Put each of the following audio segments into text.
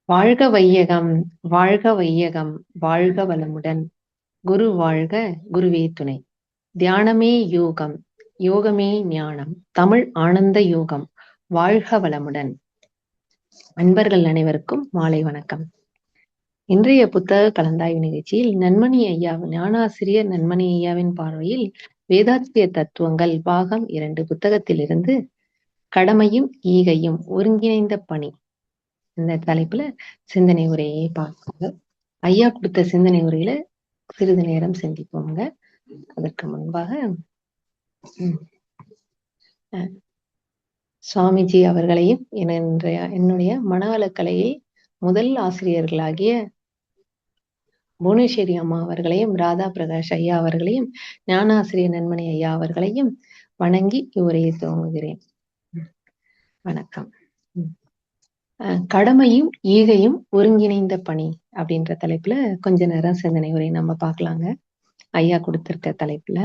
வாழ்க வையகம், வாழ்க வையகம், வாழ்க வளமுடன். குரு வாழ்க, குருவே துணை. தியானமே யோகம், யோகமே ஞானம். தமிழ் ஆனந்த யோகம். வாழ்க வளமுடன். அன்பர்கள் அனைவருக்கும் மாலை வணக்கம். இன்றைய புத்தக கலந்தாய்வு நிகழ்ச்சியில் நன்மணி ஐயா, ஞானாசிரியர் நன்மணி ஐயாவின் பார்வையில் வேதாத்திய தத்துவங்கள் பாகம் 2 புத்தகத்திலிருந்து கடமையும் ஈகையும் ஒருங்கிணைந்த பணி இந்த தலைப்புல சிந்தனை உரையை பார்ப்பாங்க. ஐயா கொடுத்த சிந்தனை உரையில சிறிது நேரம் சிந்திப்போங்க. அதற்கு முன்பாக சுவாமிஜி அவர்களையும் என்னுடைய மனவளக்கலையை முதல் ஆசிரியர்களாகிய புவனேஸ்வரி அம்மா அவர்களையும், ராதா பிரகாஷ் ஐயா அவர்களையும், ஞானாசிரியர் நன்மணி ஐயா அவர்களையும் வணங்கி இவ்வுரையை துவங்குகிறேன். வணக்கம். கடமையும் ஈகையும் ஒருங்கிணைந்த பணி அப்படின்ற தலைப்புல கொஞ்ச நேரம் சிந்தனை உரை நம்ம பார்க்கலாங்க. ஐயா கொடுத்திருக்க தலைப்புல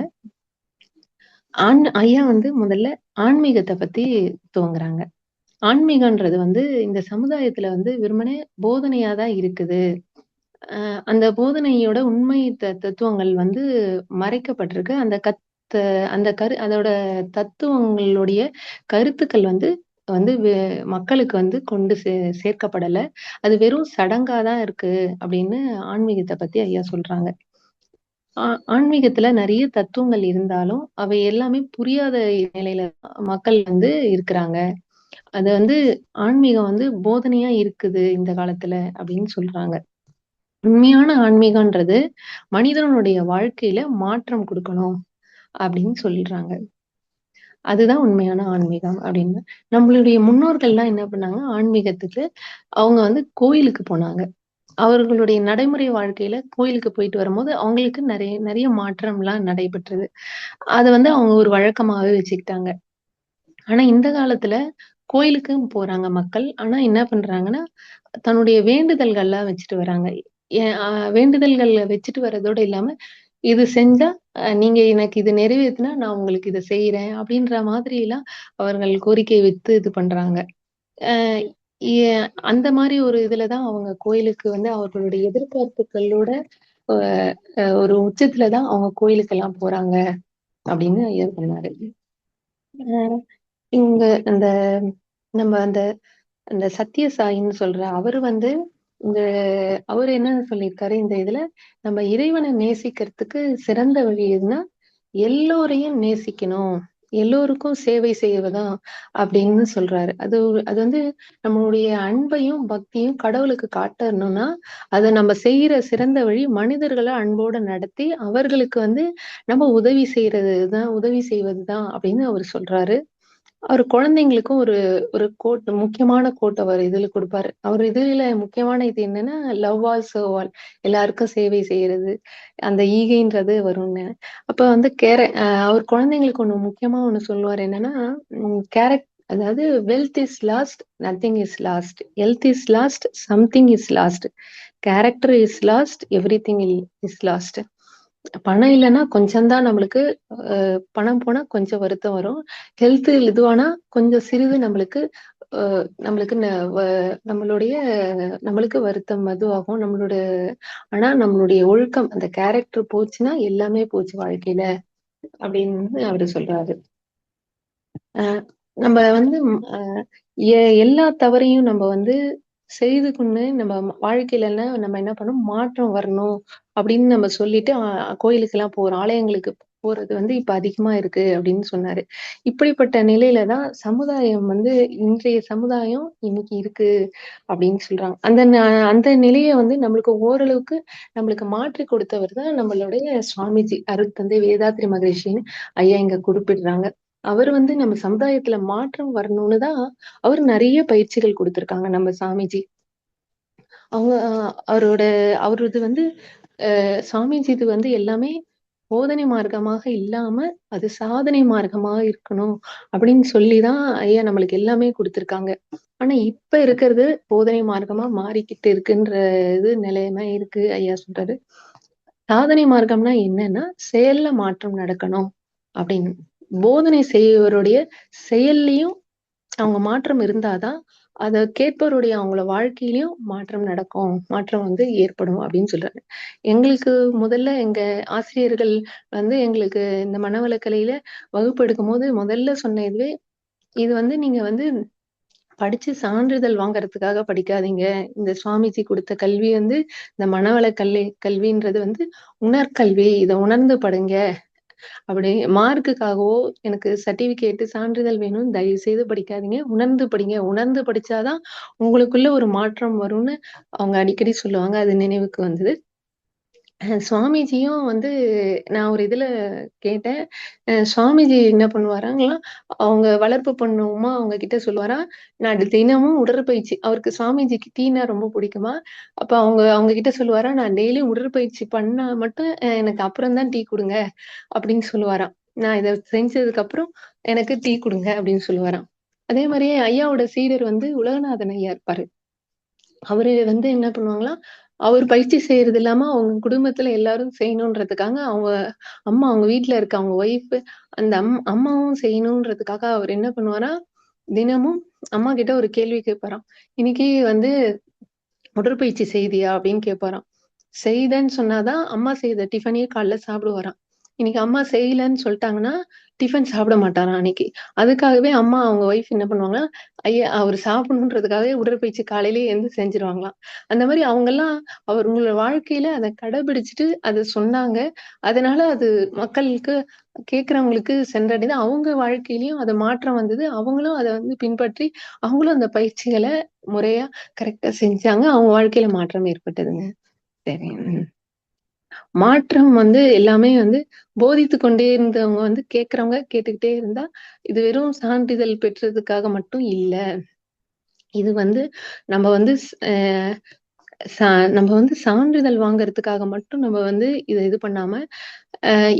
ஐயா முதல்ல ஆன்மீகத்தை பத்தி துவங்குறாங்க. ஆன்மீகன்றது இந்த சமுதாயத்துல வெறுமனே போதனையாதான் இருக்குது. அந்த போதனையோட உண்மை தத்துவங்கள் மறைக்கப்பட்டிருக்கு. அதோட தத்துவங்களுடைய கருத்துக்கள் மக்களுக்கு கொண்டு சேர்க்கப்படல. அது வெறும் சடங்காதான் இருக்கு அப்படின்னு ஆன்மீகத்தை பத்தி ஐயா சொல்றாங்க. ஆன்மீகத்துல நிறைய தத்துவங்கள் இருந்தாலும் அவை எல்லாமே புரியாத நிலையில மக்கள் இருக்கிறாங்க. அது ஆன்மீகம் போதனையா இருக்குது இந்த காலத்துல அப்படின்னு சொல்றாங்க. உண்மையான ஆன்மீகன்றது மனிதனுடைய வாழ்க்கையில மாற்றம் கொடுக்கணும் அப்படின்னு சொல்றாங்க. அதுதான் உண்மையான ஆன்மீகம் அப்படின்னு. நம்மளுடைய முன்னோர்கள்லாம் என்ன பண்ணாங்க, ஆன்மீகத்துக்கு அவங்க கோயிலுக்கு போனாங்க. அவர்களுடைய நடைமுறை வாழ்க்கையில கோயிலுக்கு போயிட்டு வரும்போது அவங்களுக்கு நிறைய நிறைய மாற்றம்லாம் நடைபெற்றது. அதை அவங்க ஒரு வழக்கமாவே வச்சுக்கிட்டாங்க. ஆனா இந்த காலத்துல கோயிலுக்கும் போறாங்க மக்கள். ஆனா என்ன பண்றாங்கன்னா, தன்னுடைய வேண்டுதல்கள்லாம் வச்சுட்டு வராங்க. வேண்டுதல்கள் வச்சுட்டு வர்றதோட இல்லாம, இது செஞ்சா நீங்க எனக்கு இது நிறைவேத்துனா நான் உங்களுக்கு இதை செய்யறேன் அப்படின்ற மாதிரி எல்லாம் அவர்கள் கோரிக்கை வைத்து இது பண்றாங்க. அஹ் அந்த மாதிரி ஒரு இதுலதான் அவங்க கோயிலுக்கு அவர்களுடைய எதிர்பார்ப்புகளோட ஒரு உச்சத்துலதான் அவங்க கோயிலுக்கு எல்லாம் போறாங்க அப்படின்னு ஐயா சொன்னாரு. இங்க அந்த நம்ம அந்த சத்யசாயின்னு சொல்ற அவரு இந்த அவரு என்ன சொல்லியிருக்காரு இந்த இதுல, நம்ம இறைவனை நேசிக்கிறதுக்கு சிறந்த வழி எதுனா எல்லோரையும் நேசிக்கணும், எல்லோருக்கும் சேவை செய்வதுதான் அப்படின்னு சொல்றாரு. அது நம்மளுடைய அன்பையும் பக்தியும் கடவுளுக்கு காட்டணும்னா அதை நம்ம செய்யற சிறந்த வழி மனிதர்களை அன்போட நடத்தி அவர்களுக்கு நம்ம உதவி செய்வதுதான் அப்படின்னு அவர் சொல்றாரு. அவர் குழந்தைங்களுக்கும் ஒரு ஒரு முக்கியமான கோட் அவர் இதுல கொடுப்பாரு. அவர் இதுல முக்கியமான இது என்னன்னா, லவ் ஆல் சர்வ் ஆல், எல்லாருக்கும் சேவை செய்யறது, அந்த ஈகைன்றது வரும்னு. அப்ப அவர் குழந்தைங்களுக்கு முக்கியமா சொல்லுவார் என்னன்னா, அதாவது wealth is last, nothing is last, health is last, something is last, character is last, every thing is last. பணம் இல்லைன்னா கொஞ்சம்தான் நம்மளுக்கு, பணம் போனா கொஞ்சம் வருத்தம் வரும். ஹெல்த் இதுவானா கொஞ்சம் சிறிது நம்மளுக்கு நம்மளுக்கு நம்மளுக்கு வருத்தம் அதுவாகும் நம்மளோட. ஆனா நம்மளுடைய ஒழுக்கம், அந்த கேரக்டர் போச்சுன்னா எல்லாமே போச்சு வாழ்க்கையில அப்படின்னு அவரு சொல்றாரு. நம்ம எல்லா தவறையும் நம்ம செய்து கொண்டு நம்ம வாழ்க்கையில நம்ம என்ன பண்ணணும், மாற்றம் வரணும் அப்படின்னு நம்ம சொல்லிட்டு கோயிலுக்கு எல்லாம் போறோம், ஆலயங்களுக்கு போறது இப்ப அதிகமா இருக்கு அப்படின்னு சொன்னாரு. இப்படிப்பட்ட நிலையிலதான் சமுதாயம் இன்றைய சமுதாயம் இன்னைக்கு இருக்கு அப்படின்னு சொல்றாங்க. அந்த நிலையை நம்மளுக்கு ஓரளவுக்கு நம்மளுக்கு மாற்றி கொடுத்தவர் தான் நம்மளுடைய சுவாமிஜி அருட்தந்தை வேதாத்ரி மகரிஷின்னு ஐயா இங்க குறிப்பிடுறாங்க. அவர் நம்ம சமுதாயத்துல மாற்றம் வரணும்னு தான் அவர் நிறைய பயிற்சிகள் கொடுத்திருக்காங்க நம்ம சாமிஜி. அவங்க அவரது சாமிஜி இது எல்லாமே போதனை மார்க்கமாக இல்லாம அது சாதனை மார்க்கமாக இருக்கணும் அப்படின்னு சொல்லிதான் ஐயா நம்மளுக்கு எல்லாமே கொடுத்திருக்காங்க. ஆனா இப்ப இருக்கிறது போதனை மார்க்கமா மாறிக்கிட்டு இருக்குன்ற இது நிலையமா இருக்கு. ஐயா சொல்றாரு, சாதனை மார்க்கம்னா என்னன்னா செயல்ல மாற்றம் நடக்கணும் அப்படின்னு. போதனை செய்வருடைய செயல்லையும் அவங்க மாற்றம் இருந்தாதான் அத கேட்பவருடைய அவங்கள வாழ்க்கையிலயும் மாற்றம் நடக்கும். மாற்றம் வந்து ஏற்படும் அப்படின்னு சொல்றாங்க. எங்களுக்கு முதல்ல எங்க ஆசிரியர்கள் வந்து எங்களுக்கு இந்த மனவளக்கலையில வகுப்பு எடுக்கும்போது முதல்ல சொன்ன இதுவே, இது வந்து நீங்க வந்து படிச்சு சான்றிதழ் வாங்குறதுக்காக படிக்காதீங்க. இந்த சுவாமிஜி குடுத்த கல்வி வந்து இந்த மனவள கல்வின்றது வந்து உணர்கல்வி. இத உணர்ந்து படிங்க. அப்படி மார்க்குக்காகவோ, எனக்கு சர்டிபிகேட், சான்றிதழ் வேணும்னு தயவு செய்து படிக்காதீங்க. உணர்ந்து படிங்க. உணர்ந்து படிச்சா தான் உங்களுக்குள்ள ஒரு மாற்றம் வரும்னு அவங்க அடிக்கடி சொல்லுவாங்க. அது நினைவுக்கு வந்தது. சுவாமிஜியும் வந்து நான் ஒரு இதுல கேட்டேன். சுவாமிஜி என்ன பண்ணுவாராங்களாம், அவங்க வளர்ப்பு பொண்ணு உமா அவங்க கிட்ட சொல்லுவாராம், நான் தினமும் உடற்பயிற்சி அவருக்கு சுவாமிஜிக்கு டீன்னா ரொம்ப பிடிக்குமாம். அப்ப அவங்க அவங்க கிட்ட சொல்லுவாராம், "நான் டெய்லியும் உடற்பயிற்சி பண்ணா மட்டும் எனக்கு அப்புறம் தான் டீ குடுங்க." அப்படின்னு சொல்லுவாராம். நான் இத செஞ்சதுக்கப்புறம் எனக்கு டீ குடுங்க அப்படின்னு சொல்லுவாராம். அதே மாரியே ஐயாவோட சீடர் வந்து உலகநாதன் ஐயா இருப்பாரு. அவரு வந்து என்ன பண்ணுவாங்களாம், அவரு பயிற்சி செய்றது இல்லாம அவங்க குடும்பத்துல எல்லாரும் செய்யணுன்றதுக்காக அவங்க வீட்ல இருக்க அவங்க ஒய்ஃப் அந்த அம்மாவும் செய்யணுன்றதுக்காக அவரு என்ன பண்ணுவாராம், தினமும் அம்மா கிட்ட ஒரு கேள்வி கேட்பாராம். "இன்னைக்கு வந்து உடற்பயிற்சி செய்தியா?" அப்படின்னு கேட்பாராம். செய்தேன்னு சொன்னா தான் அம்மா செய்த டிஃபனையே காலைல சாப்பிடுவாராம். இன்னைக்கு அம்மா செய்யலன்னு சொல்ட்டாங்கன்னா, டிஃபன் சாப்பிட மாட்டாராம் அன்னைக்கு. அதுக்காகவே அம்மா அவங்க ஒய்ஃப் என்ன பண்ணுவாங்கன்னா, அவரு சாப்பிடணுன்றதுக்காகவே உடற்பயிற்சி காலையிலேயே எழுந்து செஞ்சுருவாங்களாம். அந்த மாரி அவங்கலாம் அவங்களோட வாழ்க்கையில அத கடைபிடிச்சுட்டு அத சொன்னாங்க. அதனால அது மக்களுக்கு கேட்கிறவங்களுக்கு சென்றடைந்து, அவங்க வாழ்க்கையிலயும் அது மாற்றம் வந்தது. அவங்களும் அத வந்து பின்பற்றி, அவங்களும் அந்த பயிற்சிகள முறையா கரெக்ட்டா செஞ்சாங்க. அவங்க வாழ்க்கையில மாற்றம் ஏற்பட்டதுங்க. சரி. ம். மாற்றம் வந்து எல்லாமே வந்து போதித்துக் கொண்டே இருந்தவங்க வந்து கேட்கிறவங்க கேட்டுக்கிட்டே இருந்தா, இது வெறும் சான்றிதழ் பெற்றதுக்காக மட்டும் இல்ல. இது வந்து நம்ம வந்து ஸ் அ ச நம்ம வந்து சான்றிதழ் வாங்குறதுக்காக மட்டும் நம்ம வந்து இத இது பண்ணாம,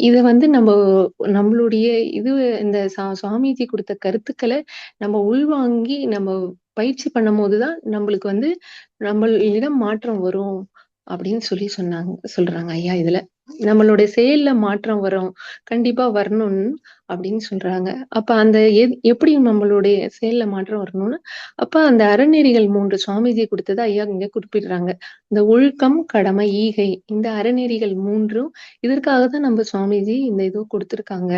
இத வந்து நம்மளுடைய இது இந்த சுவாமிஜி குடுத்த கருத்துக்கள நம்ம உள்வாங்கி நம்ம பயிற்சி பண்ணும்போது தான் நம்மளுக்கு வந்து நம்மளிடம் மாற்றம் வரும். அப்படின்னு சொல்றாங்க ஐயா இதுல. நம்மளுடைய செயல்ல மாற்றம் வரும். கண்டிப்பா வரணும்னு அப்படின்னு சொல்றாங்க. அப்ப அந்த எப்படி நம்மளுடைய செயல்ல மாற்றம் வரணும்னு, அப்ப அந்த அறநெறிகள் 3 சுவாமிஜி குடுத்தத ஐயா இங்க குறிப்பிடுறாங்க. இந்த ஒழுக்கம், கடமை, ஈகை இந்த அறநெறிகள் 3ம் இதற்காக தான் நம்ம சுவாமிஜி இந்த இது குடுத்துருக்காங்க.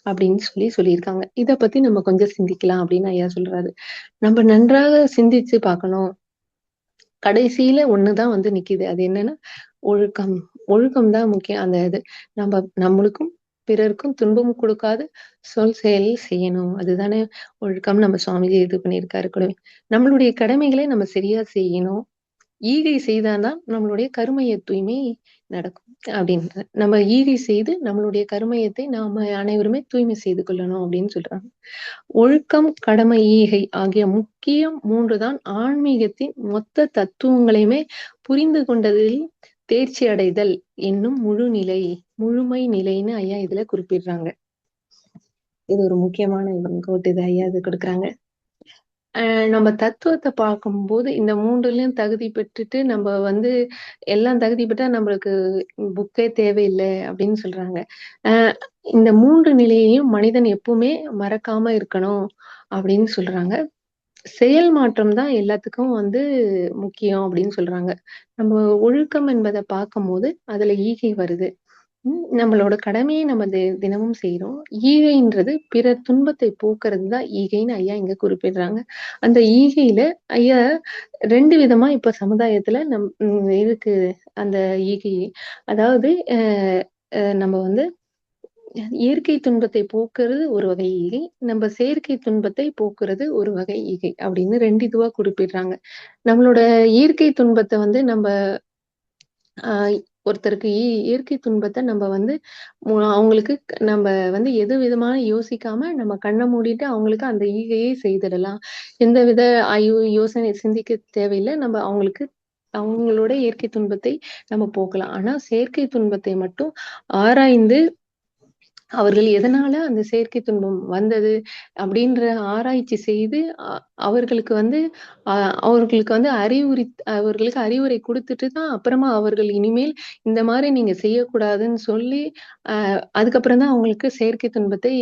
அப்படின்னு சொல்லியிருக்காங்க. இத பத்தி நம்ம கொஞ்சம் சிந்திக்கலாம் அப்படின்னு ஐயா சொல்றாரு. நம்ம நன்றாக சிந்திச்சு பார்க்கணும். கடைசியில ஒண்ணு தான் வந்து நிக்குது. அது என்னன்னா, ஒழுக்கம். ஒழுக்கம் தான் முக்கியம். அந்த இது. நம்மளுக்கும், பிறருக்கும் துன்பம் குடுக்காத சொல், செயல் செய்யணும். அதுதானே ஒழுக்கம் நம்ம சுவாமிஜி இது பண்ணியிருக்காரு கூடவே. நம்மளுடைய கடமைகளை நம்ம சரியா செய்யணும். ஈகை செய்தா தான் நம்மளுடைய கருமைய தூய்மை நடக்கும். அப்படின்றார். நம்ம ஈகை செய்து நம்மளுடைய கருமையத்தை நாம அனைவருமே தூய்மை செய்து கொள்ளணும் அப்படின்னு சொல்றாங்க. ஒழுக்கம், கடமை, ஈகை ஆகிய முக்கிய 3 தான் ஆன்மீகத்தின் மொத்த தத்துவங்களையுமே புரிந்து கொண்டதில் தேர்ச்சி அடைதல் என்னும் முழுமை நிலைன்னு ஐயா இதுல குறிப்பிடுறாங்க. இது ஒரு முக்கியமான கோட் இது ஐயா இது குடுக்குறாங்க. அ நம்ம தத்துவத்த பார்க்கும்போது இந்த 3லயும் தகுதி பெற்றுட்டு நம்ம வந்து எல்லாம் தகுதி பெற்றா நம்மளுக்கு புக்கே தேவையில்ல அப்படின்னு சொல்றாங்க. அ இந்த 3 நிலையையும் மனிதன் எப்பவுமே மறக்காம இருக்கணும் அப்படின்னு சொல்றாங்க. செயல் மாற்றம் தான் எல்லாத்துக்கும் வந்து முக்கியம் அப்படின்னு சொல்றாங்க. நம்ம ஒழுக்கம் என்பத பார்க்கும்போது, அதுல ஈகை வருது. நம்மளோட கடமைய நம்ம தினமும் செய்றோம். ஈகைன்றது பிறர் துன்பத்தை போக்குறது தான் ஈகைன்னு ஐயா இங்க குறிப்பிடுறாங்க. அந்த ஈகையில ஐயா 2 விதமா இப்ப சமுதாயத்துல இருக்கு அந்த ஈகை. அதாவது அ அ நம்ம வந்து இயற்கை துன்பத்தை போக்குறது ஒரு வகை ஈகை. நம்ம செயற்கை துன்பத்தை போக்குறது ஒரு வகை ஈகை. அப்படின்னு 2 இதுவா குறிப்பிடுறாங்க. நம்மளோட இயற்கை துன்பத்த வந்து அ ஒருத்தருக்கு இயற்கை துன்பத்த நம்ம வந்து அவங்களுக்கு நம்ப வந்து எது விதமான யோசிக்காம நம்ம கண்ண மூடிட்டு அவங்களுக்கு அந்த ஈகையை செய்திடலாம். எந்தவித யோசனை சிந்திக்க தேவையில்ல. நம்ம அவங்களுக்கு அவங்களோட இயற்கை துன்பத்தை நம்ம போக்கலாம். ஆனா செயற்கை துன்பத்தை மட்டும் ஆராய்ந்து அவர்கள் எதனால அந்த செயற்கை துன்பம் வந்தது அப்படின்ற ஆராய்ச்சி செய்து, அ அவர்களுக்கு வந்து அ அவர்களுக்கு வந்து அவர்களுக்கு அறிவுரை குடுத்துட்டு தான் அப்புறமா அவர்கள் இனிமேல் இந்த மாரி நீங்க செய்யக்கூடாதுன்னு சொல்லி, அதுக்கப்புறம் தான் அவங்களுக்கு செயற்கை துன்பத்தை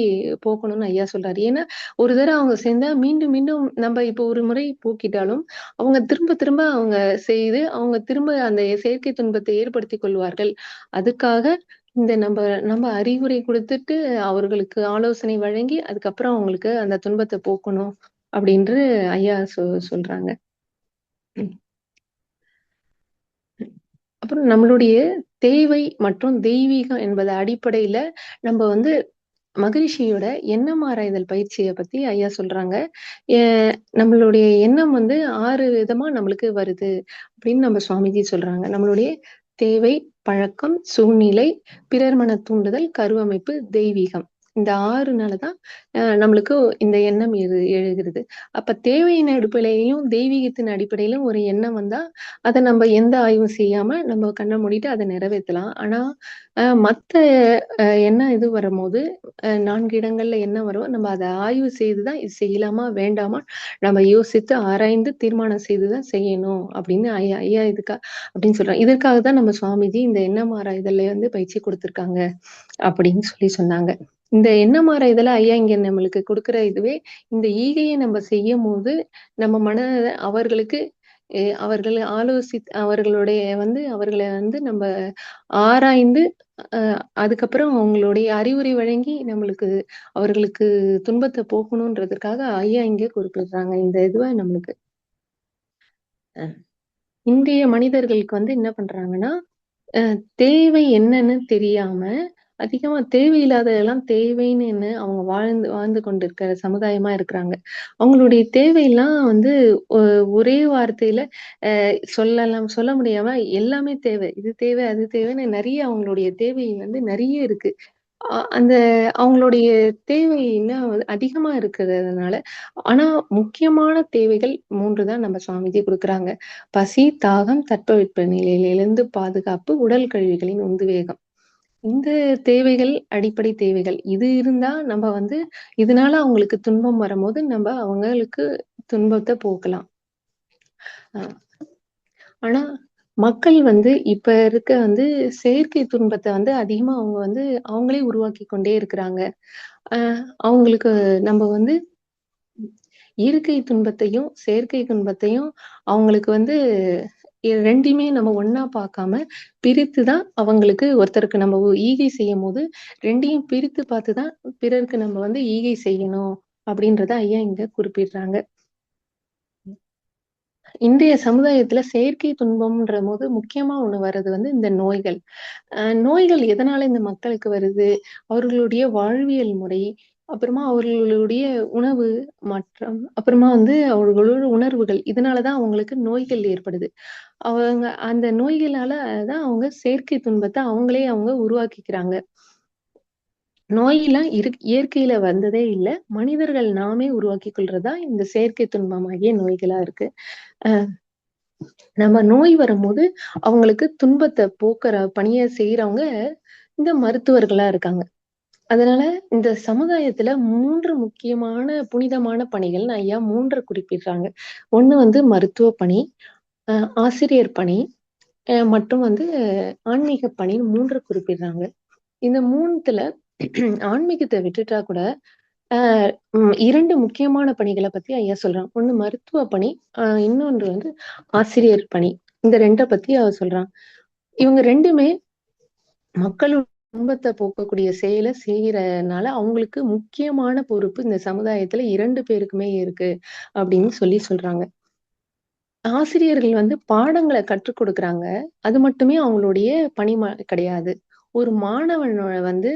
போக்கணும்னு ஐயா சொல்றாரு. ஏன்னா, ஒரு தடவ அவங்க செஞ்சா மீண்டும் மீண்டும் நம்ப இப்போ ஒரு முறை போக்கிட்டாலும், அவங்க திரும்ப திரும்ப அவங்க செய்து, அவங்க திரும்ப அந்த செயற்கை துன்பத்தை ஏற்படுத்திக் கொள்வார்கள். அதுக்காக இந்த நம்ப நம்ம அறிவுரை குடுத்துட்டு, அவர்களுக்கு ஆலோசனை வழங்கி, அதுக்கப்புறம் அவங்களுக்கு அந்த துன்பத்த போக்கணும் அப்டின்று ஐயா சொல்றாங்க. ம். அப்புறம் நம்மளுடைய தேவை மற்றும் தெய்வீகம் என்பது அடிப்படையில, நம்ப வந்து மகிழ்ச்சியோட எண்ணம் ஆராய்தல் பயிற்சிய பத்தி ஐயா சொல்றாங்க. எ நம்மளுடைய எண்ணம் வந்து 6 விதமா நம்மளுக்கு வருது அப்படின்னு நம்ம சுவாமிஜி சொல்றாங்க. நம்மளுடைய தேவை, பழக்கம், சூழ்நிலை, பிறர் மன தூண்டுதல், கருவமைப்பு, தெய்வீகம். இந்த 6னால தான் நம்மளுக்கு இந்த எண்ணம் எழுகிறது. அப்ப தேவையின் அடிப்படையிலயும், தெய்வீகத்தின் அடிப்படையிலும் ஒரு எண்ணம் வந்தா, அத நம்ப எந்த ஆய்வும் செய்யாம நம்ம கண்ண மூடிட்டு அத நிறைவேத்தலாம். ஆனா, மத்த எண்ணம் இது வரும்போது 4 இடங்கள்ல என்ன வரும், நம்ம அத ஆய்வு செய்து தான் இது செய்யலாமா? வேண்டாமா? நம்ம யோசித்து ஆராய்ந்து தீர்மானம் செய்து தான் செய்யணும் அப்படின்னு ஐயா ஐயா அப்படின்னு சொல்றாங்க. இதற்காக தான் நம்ம சுவாமிஜி இந்த எண்ணம் ஆராய்தல்ல வந்து பயிற்சி குடுத்துருக்காங்க அப்படின்னு சொன்னாங்க. இந்த எண்ணம் ஆராய்தல ஐயா இங்க நம்மளுக்கு குடுக்குற இதுவே, இந்த ஈகைய நம்ம செய்யும்போது, நம்ம அவர்களுக்கு அவர்கள் அவர்களுடைய வந்து அவர்கள வந்து நம்ப ஆராய்ந்து, அ அதுக்கப்புறம் அவங்களுடைய அறிவுரை வழங்கி நம்மளுக்கு அவர்களுக்கு துன்பத்த போக்கணுன்றதுக்காக ஐயா இங்க குறிப்பிடுறாங்க. இந்த இதுவ நம்மளுக்கு. அ இன்றைய மனிதர்களுக்கு வந்து என்ன பண்றாங்கன்னா, அ தேவை என்னன்னு தெரியாம, அதிகமா தேவையில்லாததெல்லாம் தேவைன்னு அவங்க வாழ்ந்து வாழ்ந்து கொண்டிருக்கிற சமுதாயமா இருக்கிறாங்க. அவங்களுடைய தேவையெல்லாம் வந்து ஒ ஒரே வார்த்தையில சொல்ல முடியாம எல்லாமே தேவை. இது தேவை, அது தேவைன்னு நெறைய அவங்களுடைய தேவை வந்து நெறைய இருக்கு. அந்த அவங்களுடைய தேவை இன்னும் அதிகமா இருக்கிறதுனால ஆனா முக்கியமான தேவைகள் 3 தான் நம்ம சுவாமிஜி குடுக்குறாங்க. பசி, தாகம், தட்பவெட்ப நிலையிலிருந்து பாதுகாப்பு, உடல் கழிவுகளின் உந்துவேகம். இந்த தேவைகள் அடிப்படை தேவைகள். இது இருந்தா நம்ம வந்து இதனால அவங்களுக்கு துன்பம் வரும்போது நம்ப அவங்களுக்கு துன்பத்த போக்கலாம். அ ஆனா மக்கள் வந்து இப்ப இருக்க வந்து செயற்கை துன்பத்த வந்து அதிகமா அவங்க வந்து அவங்களே உருவாக்கிக் கொண்டே இருக்கிறாங்க. அ அவங்களுக்கு நம்ப வந்து இயற்கை துன்பத்தையும், செயற்கை துன்பத்தையும் அவங்களுக்கு வந்து 2யுமே நம்ம ஒண்ணா பார்க்காம, பிரித்து தான் அவங்களுக்கு ஒருத்தருக்கு நம்ம ஈகை செய்யும்போது 2யும் பிரித்து பார்த்து தான் பிறருக்கு நம்ம வந்து ஈகை செய்யணும். அப்படின்றத ஐயா இங்க குறிப்பிடுறாங்க. இன்றைய சமுதாயத்துல செயற்கை துன்பம்ன்றபோது முக்கியமா ஒண்ணு வர்றது வந்து இந்த நோய்கள். நோய்கள் எதனால இந்த மக்களுக்கு வருது? அவர்களுடைய வாழ்வியல் முறை, அப்புறமா அவர்களுடைய உணவு மாற்றம், அப்புறமா வந்து அவர்களோட உணர்வுகள். இதனால தான் அவங்களுக்கு நோய்கள் ஏற்படுது. அவங்க அந்த நோய்களால தான் அவங்க செயற்கை துன்பத்த அவங்க உருவாக்கிக்கிறாங்க. நோயெல்லாம் இயற்கையில வந்ததே இல்ல. மனிதர்கள் நாமே உருவாக்கிக் கொள்றது தான் இந்த செயற்கை துன்பமாகிய நோய்களா இருக்கு. அ நம்ம நோய் வரும்போது, அவங்களுக்கு துன்பத்த போக்குற பணிய செய்றவங்க இந்த மருத்துவர்களா இருக்காங்க. அதனால இந்த சமுதாயத்துல 3 முக்கியமான புனிதமான பணிகள்னு ஐயா 3 குறிப்பிடுறாங்க. ஒண்ணு வந்து மருத்துவ பணி, அ ஆசிரியர் பணி, மற்றும் வந்து ஆன்மீக பணின்னு 3 குறிப்பிடுறாங்க. இந்த 3த்துல ஆன்மீகத்த விட்டுட்டா கூட, அ 2 முக்கியமான பணிகள பத்தி ஐயா சொல்றாங்க. ஒண்ணு மருத்துவ பணி, இன்னொன்று வந்து ஆசிரியர் பணி. இந்த 2 பத்தி அவர் சொல்றாங்க. இவங்க 2மே மக்களோட துன்பத்த போக்கக்கூடிய செயல செய்றனால, அவங்களுக்கு முக்கியமான பொறுப்பு இந்த சமுதாயத்துல 2 பேருக்குமே இருக்கு, அப்படின்னு சொல்றாங்க. ஆசிரியர்கள் வந்து பாடங்கள கற்றுக் குடுக்குறாங்க. அது மட்டுமே அவங்களுடைய பணி கிடையாது. ஒரு மாணவன வந்து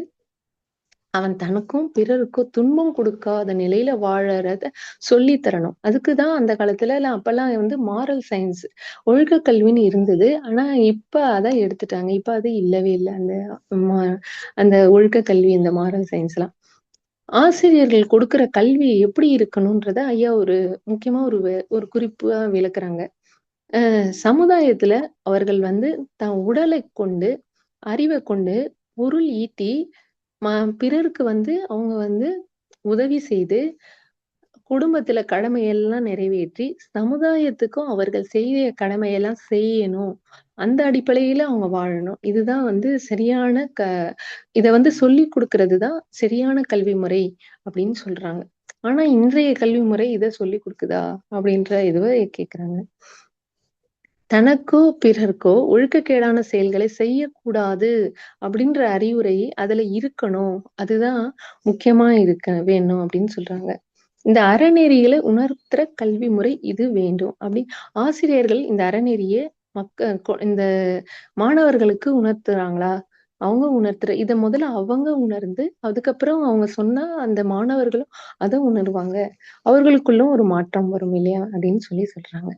அவன் தனக்கும், பிறருக்கும் துன்பம் குடுக்காத நிலையில வாழறத சொல்லி தரணும். அதுக்கு தான் அந்த காலத்துலலாம் அப்பலாம் வந்து மாரல் சயன்ஸ் ஒழுக்க கல்வின்னு இருந்தது. ஆனா, இப்ப அத எடுத்துட்டாங்க. இப்ப அது இல்லவே இல்ல. ம அந்த ஒழுக்க கல்வி, இந்த மாரல் சயன்ஸ்லாம். ஆசிரியர்கள் கொடுக்கிற கல்வி எப்படி இருக்கணும்ன்றத ஐயா ஒரு முக்கியமா ஒரு குறிப்பா விளக்குறாங்க. சமுதாயத்துல அவர்கள் வந்து உடலைக் கொண்டு, அறிவைக் கொண்டு பொருள் ஈட்டி ம பிறருக்கு வந்து அவங்க வந்து உதவி செய்து, குடும்பத்தில கடமையெல்லாம் நிறைவேற்றி, சமுதாயத்துக்கும் அவர்கள் செய்ய கடமையெல்லாம் செய்யணும். அந்த அடிப்படையில அவங்க வாழணும். இதுதான் வந்து சரியான இத வந்து சொல்லிக் குடுக்கிறது தான் சரியான கல்வி முறை அப்படின்னு சொல்றாங்க. ஆனா, இன்றைய கல்வி முறை இத சொல்லிக் குடுக்குதா? அப்படின்ற இதுவ கேட்குறாங்க. தனக்கோ, பிறர்க்கோ ஒழுக்கக்கேடான செயல்களை செய்யக்கூடாது அப்படின்ற அறிவுரை அதுல இருக்கணும். அதுதான் முக்கியமா வேணும் அப்படின்னு சொல்றாங்க. இந்த அறநெறிகளை உணர்த்துற கல்வி முறை இது வேண்டும். ஆசிரியர்கள் இந்த அறநெறிய இந்த மாணவர்களுக்கு உணர்த்துறாங்களா? அவங்க இத முதல்ல அவங்க உணர்ந்து, அதுக்கப்புறம் அவங்க சொன்னா அந்த மாணவர்களும் அத உணருவாங்க. அவர்களுக்குள்ள ஒரு மாற்றம் வரும் இல்லையா? அப்படின்னு சொல்றாங்க.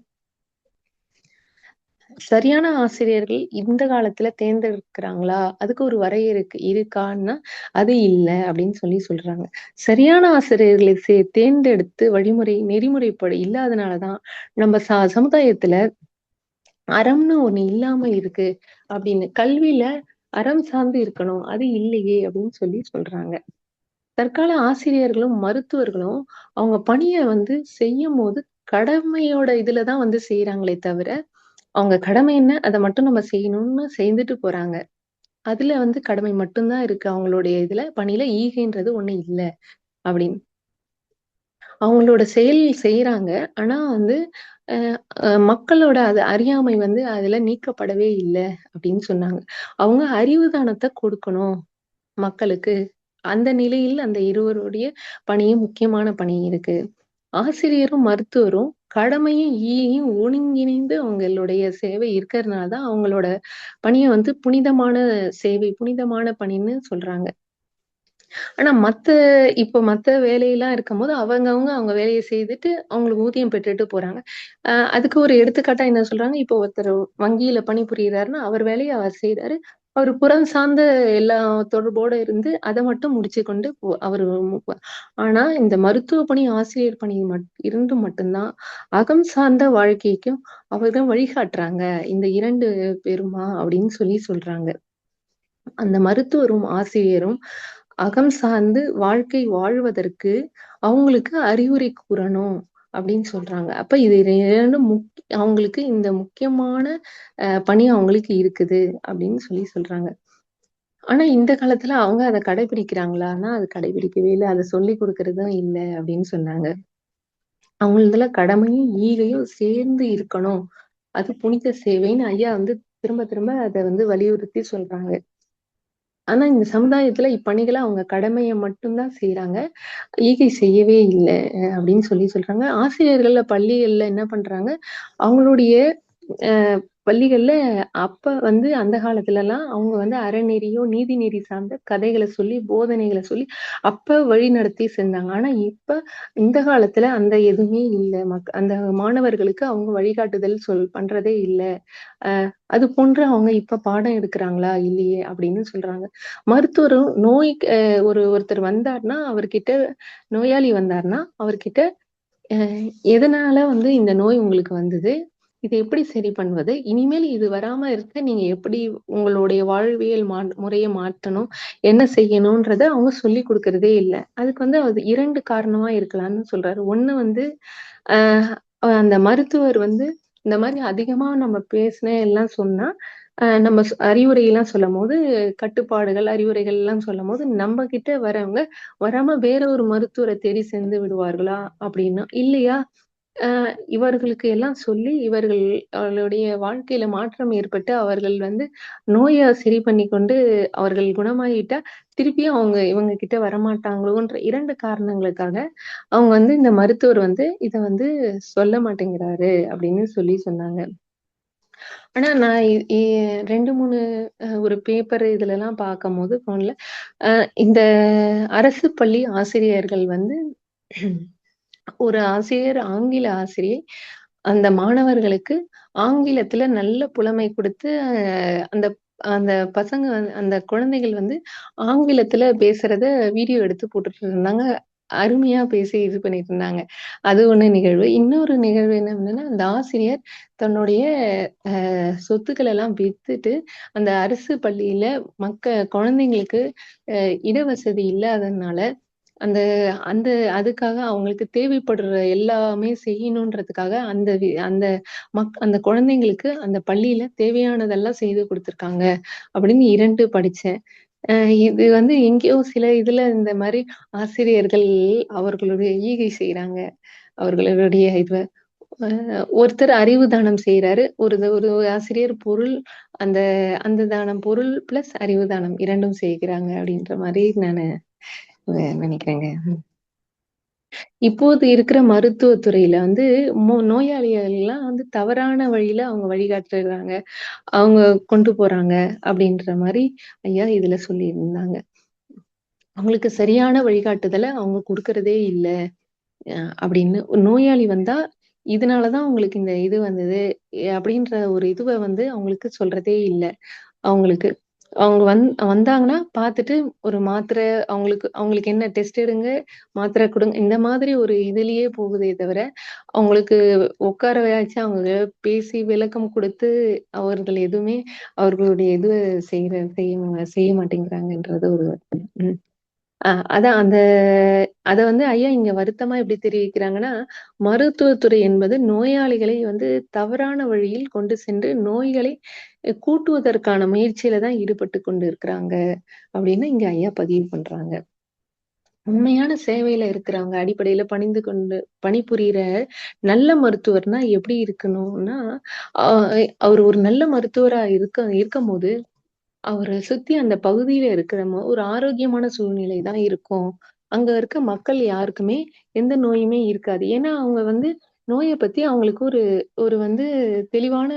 சரியான ஆசிரியர்கள் இந்த காலத்துல தேர்ந்தெடுக்கிறாங்களா? அதுக்கு ஒரு வரையறை இருக்கான்னா, அது இல்ல அப்படின்னு சொல்றாங்க. சரியான ஆசிரியர்களை தேர்ந்தெடுத்து நெறிமுறைப்படி இல்லாதனால தான் நம்ம சமுதாயத்துல அறம்னு ஒண்ணு இல்லாம இருக்கு அப்படின்னு. கல்வியில அறம் சார்ந்து இருக்கணும். அது இல்லையே அப்படின்னு சொல்றாங்க. தற்கால ஆசிரியர்களும், மருத்துவர்களும் அவங்க பணிய வந்து செய்யும்போது கடமையோட இதுல தான் வந்து செய்றாங்களே தவிர, அவங்க கடமை என்ன? அத மட்டும் நம்ம செய்யணும்னு செய்துட்டு போறாங்க. அதுல வந்து கடமை மட்டும் தான் இருக்கு. அவங்களுடைய இதுல பணியில ஈகைன்றது ஒண்ணு இல்ல அப்படின்னு. அவங்களோட செயல் செய்றாங்க. ஆனா வந்து அ அ மக்களோட அறியாமை வந்து அதுல நீக்கப்படவே இல்ல அப்படின்னு சொன்னாங்க. அவங்க அறிவு தானத்த கொடுக்கணும் மக்களுக்கு. அந்த நிலையில் அந்த இருவருடைய பணியும் முக்கியமான பணி இருக்கு. ஆசிரியரும், மருத்துவரும் கடமையும், ஈயும் ஒருங்கிணைந்து அவங்களுடைய சேவை இருக்கிறதுனால தான் அவங்களோட பணிய வந்து புனிதமான சேவை, புனிதமான பணின்னு சொல்றாங்க. ஆனா மத்த வேலையெல்லாம் இருக்கும்போது அவங்கவங்க அவங்க வேலைய செய்துட்டு அவங்களுக்கு ஊதியம் பெற்றுட்டு போறாங்க. அதுக்கு ஒரு எடுத்துக்காட்டா என்ன சொல்றாங்க, இப்போ ஒருத்தர் வங்கியில பணிபுரியிறாருன்னா, அவர் வேலைய அவர் செய்றாரு. அவரு புறம் சார்ந்த எல்லா தொடர்போட இருந்து அத மட்டும் முடிச்சுக்கொண்டு அவரு ஆனா இந்த மருத்துவ பணி, ஆசிரியர் பணி இருந்து மட்டும் தான் அகம் சார்ந்த வாழ்க்கைக்கும் அவர்கள் வழிகாட்டுறாங்க. இந்த 2 பேருமா அப்படின்னு சொல்றாங்க. அந்த மருத்துவரும், ஆசிரியரும் அகம் சார்ந்து வாழ்க்கை வாழ்வதற்கு அவங்களுக்கு அறிவுரை கூறணும் அப்படின்னு சொல்றாங்க. அப்ப இது 2ம் அவங்களுக்கு இந்த முக்கியமான பணி அவங்களுக்கு இருக்குது அப்படின்னு சொல்றாங்க. ஆனா இந்த காலத்துல அவங்க அத கடைபிடிக்கிறாங்களான்னா, அது கடைபிடிக்கவே இல்ல. அத சொல்லிக் குடுக்கிறதும் இல்ல அப்படின்னு சொன்னாங்க. அவங்களதுல கடமையும், ஈகையும் சேர்ந்து இருக்கணும். அது புனித சேவைன்னு ஐயா வந்து திரும்ப திரும்ப அத வந்து வலியுறுத்தி சொல்றாங்க. ஆனா, இந்த சமுதாயத்துல இப்பணிகள அவங்க கடமைய மட்டும் தான் செய்றாங்க. ஈகை செய்யவே இல்ல அப்படின்னு சொல்றாங்க. ஆசிரியர்கள்ல பள்ளிகள்ல என்ன பண்றாங்க, அவங்களுடைய அ பள்ளிகள்ல அப்ப வந்து அந்த காலத்துலலாம் அவங்க வந்து அறநெறியோ, நீதிநெறி சார்ந்த கதைகள சொல்லி, போதனைகள சொல்லி அப்ப வழிநடத்தி செஞ்சாங்க. ஆனா, இப்ப இந்த காலத்துல அந்த எதுவுமே இல்ல. அந்த மாணவர்களுக்கு அவங்க வழிகாட்டுதல் பண்றதே இல்ல. அ அது போன்று அவங்க இப்ப பாடம் எடுக்குறாங்களா? இல்லையே! அப்படின்னு சொல்றாங்க. மருத்துவரும் நோய்க்கு ஒருத்தர் வந்தார்ன்னா, நோயாளி வந்தார்ன்னா, அவர்கிட்ட அ எதனால வந்து இந்த நோய் உங்களுக்கு வந்தது? இத எப்படி சரி பண்ணுவது? இனிமேல் இது வராம இருக்க நீங்க எப்படி உங்களுடைய வாழ்வியல் முறைய மாற்றணும்? என்ன செய்யணுன்றத அவங்க சொல்லிக் குடுக்கிறதே இல்ல. அதுக்கு வந்து அது 2 காரணமா இருக்கலாம்னு சொல்றாரு. 1 வந்து அ அந்த மருத்துவர் வந்து இந்த மாரி அதிகமா நம்ம பேசினேன் எல்லாம் சொன்னா, நம்ம அறிவுரைலாம் சொல்லும்போது, கட்டுப்பாடுகள், அறிவுரைகள்லாம் சொல்லும்போது, நம்ம கிட்ட வரவங்க வராம வேற ஒரு மருத்துவர தேடி சென்று விடுவார்களா? அப்படின்னா, இல்லையா? அ இவர்களுக்கு எல்லாம் சொல்லி, அவர்களுடைய வாழ்க்கையில மாற்றம் ஏற்பட்டு, அவர்கள் வந்து நோய சரி பண்ணிக்கொண்டு அவர்கள் குணமாகிட்டா, திருப்பியும் அவங்க இவங்க கிட்ட வரமாட்டாங்களோன்ற 2 காரணங்களுக்காக, அவங்க வந்து இந்த மருத்துவர் வந்து இத வந்து சொல்ல மாட்டேங்கிறாரு அப்படின்னு சொன்னாங்க. ஆனா நான் 2, 3 ஒரு பேப்பர் இதுலலாம் பார்க்கும்போது ஃபோன்ல, இந்த அரசு பள்ளி ஆசிரியர்கள் வந்து ஒரு ஆசிரியர், ஆங்கில ஆசிரியை அந்த மாணவர்களுக்கு ஆங்கிலத்துல நல்ல புலமை குடுத்து, அந்த அந்த அந்த குழந்தைகள் வந்து ஆங்கிலத்துல பேசுறத வீடியோ எடுத்து போட்டுட்டு இருந்தாங்க. அருமையா பேசி இது பண்ணிட்டு இருந்தாங்க. அது ஒண்ணு நிகழ்வு. இன்னொரு நிகழ்வு என்ன அப்படின்னா, அந்த ஆசிரியர் தன்னுடைய சொத்துக்கள் எல்லாம் வித்துட்டு, அந்த அரசு பள்ளியில குழந்தைங்களுக்கு அ இடவசதி இல்லாததுனால, அந்த அந்த அதுக்காக அவங்களுக்கு தேவைப்படுற எல்லாமே செய்யணுன்றதுக்காக அந்த குழந்தைங்களுக்கு அந்த பள்ளியில தேவையானதெல்லாம் செய்து குடுத்துருக்காங்க. அப்படின்னு 2 படிச்சேன். அ இது வந்து எங்கேயோ சில இதுல இந்த மாரி ஆசிரியர்கள் அவர்களுடைய ஈகை செய்றாங்க. அவர்களுடைய இதுவ அ ஒருத்தர் அறிவு தானம் செய்றாரு. ஒரு ஆசிரியர் அந்த அந்த தானம் பொருள் பிளஸ் அறிவு தானம் 2ம் செய்கிறாங்க அப்படின்ற மாரி நானு நெனைக்கிறேங்க. இப்போது இருக்கிற மருத்துவத் துறையில வந்து நோயாளிகள்லாம் வந்து தவறான வழியில அவங்க வழிகாட்டுறாங்க. அவங்க கொண்டு போறாங்க அப்படின்ற மாரி ஐயா இதுல சொல்லியிருந்தாங்க. அவங்களுக்கு சரியான வழிகாட்டுதல அவங்க குடுக்குறதே இல்ல. அ அப்படின்னு ஒரு நோயாளி வந்தா, இதனால தான் உங்களுக்கு இந்த இது வந்தது. அப்படின்ற ஒரு இதுவ வந்து அவங்களுக்கு சொல்றதே இல்ல. அவங்களுக்கு. அவங்க வந்தாங்கன்னா பார்த்துட்டு ஒரு மாத்திரை அவங்களுக்கு அவங்களுக்கு என்ன டெஸ்ட் எடுங்க, மாத்திரை குடுங்க. இந்த மாதிரி ஒரு இதுலயே போகுதே தவிர, அவங்களுக்கு உட்கார வச்சு அவங்க பேசி விளக்கம் குடுத்து, அவர்கள் எதுவுமே அவர்களுடைய இது செய்ய மாட்டேங்கிறாங்கன்றது ஒரு ம். அதான் அத வந்து ஐயா இங்க வருத்தமா எப்படி தெரிவிக்கிறாங்கன்னா, மருத்துவத்துறை என்பது நோயாளிகளை வந்து தவறான வழியில் கொண்டு சென்று நோய்களை கூட்டுவதற்கான முயற்சியில தான் ஈடுபட்டு கொண்டு இருக்கிறாங்க. அப்படின்னு இங்க ஐயா பதிவு பண்றாங்க. உண்மையான சேவையில இருக்கிறவங்க அடிப்படையில பணிந்து கொண்டு பணிபுரியிற நல்ல மருத்துவர்னா எப்படி இருக்கணும்னா, அ அவர் ஒரு நல்ல மருத்துவரா இருக்கும்போது அவர சுத்தி அந்த பகுதியில இருக்கிற ஒரு ஆரோக்கியமான சூழ்நிலை தான் இருக்கும். அங்க இருக்க மக்கள் யாருக்குமே எந்த நோயுமே இருக்காது. ஏன்னா, அவங்க வந்து நோய பத்தி அவங்களுக்கு ஒரு ஒரு வந்து தெளிவான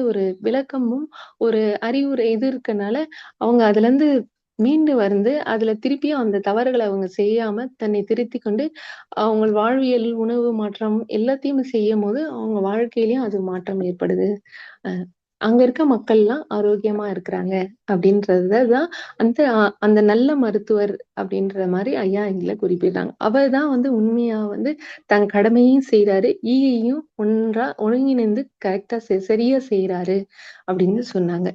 ஒரு விளக்கமும், ஒரு அறிவுரை இது இருக்கனால, அவங்க அதுலருந்து மீண்டு வந்து, அதுல திருப்பியும் அந்த தவறுகள அவங்க செய்யாம தன்னை திருத்திக் கொண்டு, அவங்க வாழ்வியல், உணவு மாற்றம் எல்லாத்தையும் செய்யும்போது, அவங்க வாழ்க்கையிலயும் அது மாற்றம் ஏற்படுது. அ அங்க இருக்க மக்கள்லாம் ஆரோக்கியமா இருக்கிறாங்க. அப்படின்றத தான் அந்த நல்ல மருத்துவர் அப்படின்ற மாரி ஐயா இதுல குறிப்பிடுறாங்க. அவர் தான் வந்து உண்மையா வந்து தன் கடமையும் செய்றாரு. ஈகையும் ஒருங்கிணைந்து கரெக்ட்டா சரியா செய்றாரு அப்படின்னு சொன்னாங்க.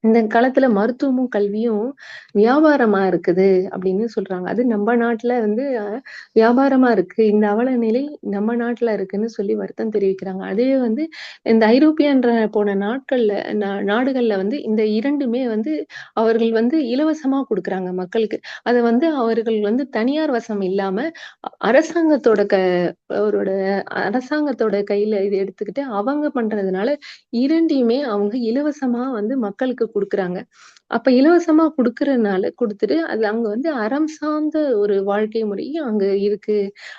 இந்த காலத்துல மருத்துவமும், கல்வியும் வியாபாரமா இருக்குது அப்படின்னு சொல்றாங்க. அது நம்ம நாட்டுல வந்து வியாபாரமா இருக்கு. இந்த அவல நிலை நம்ம நாட்டுல இருக்குன்னு சொல்லி வருத்தம் தெரிவிக்கிறாங்க. அதே வந்து இந்த ஐரோப்பியன்ற போன நாடுகள்ல வந்து இந்த 2மே வந்து அவர்கள் வந்து இலவசமா குடுக்குறாங்க மக்களுக்கு. அத வந்து அவர்கள் வந்து தனியார் வசம் இல்லாம அரசாங்கத்தோட அவரோட அரசாங்கத்தோட கையில இத எடுத்துக்கிட்டு அவங்க பண்றதுனால 2யுமே அவங்க இலவசமா வந்து மக்களுக்கு குடுக்குறாங்க. அப்ப இலவசமா குடுத்துட்டு அது அங்க வந்து அறம் சார்ந்த ஒரு வாழ்க்கை முறையும் அங்க இருக்கு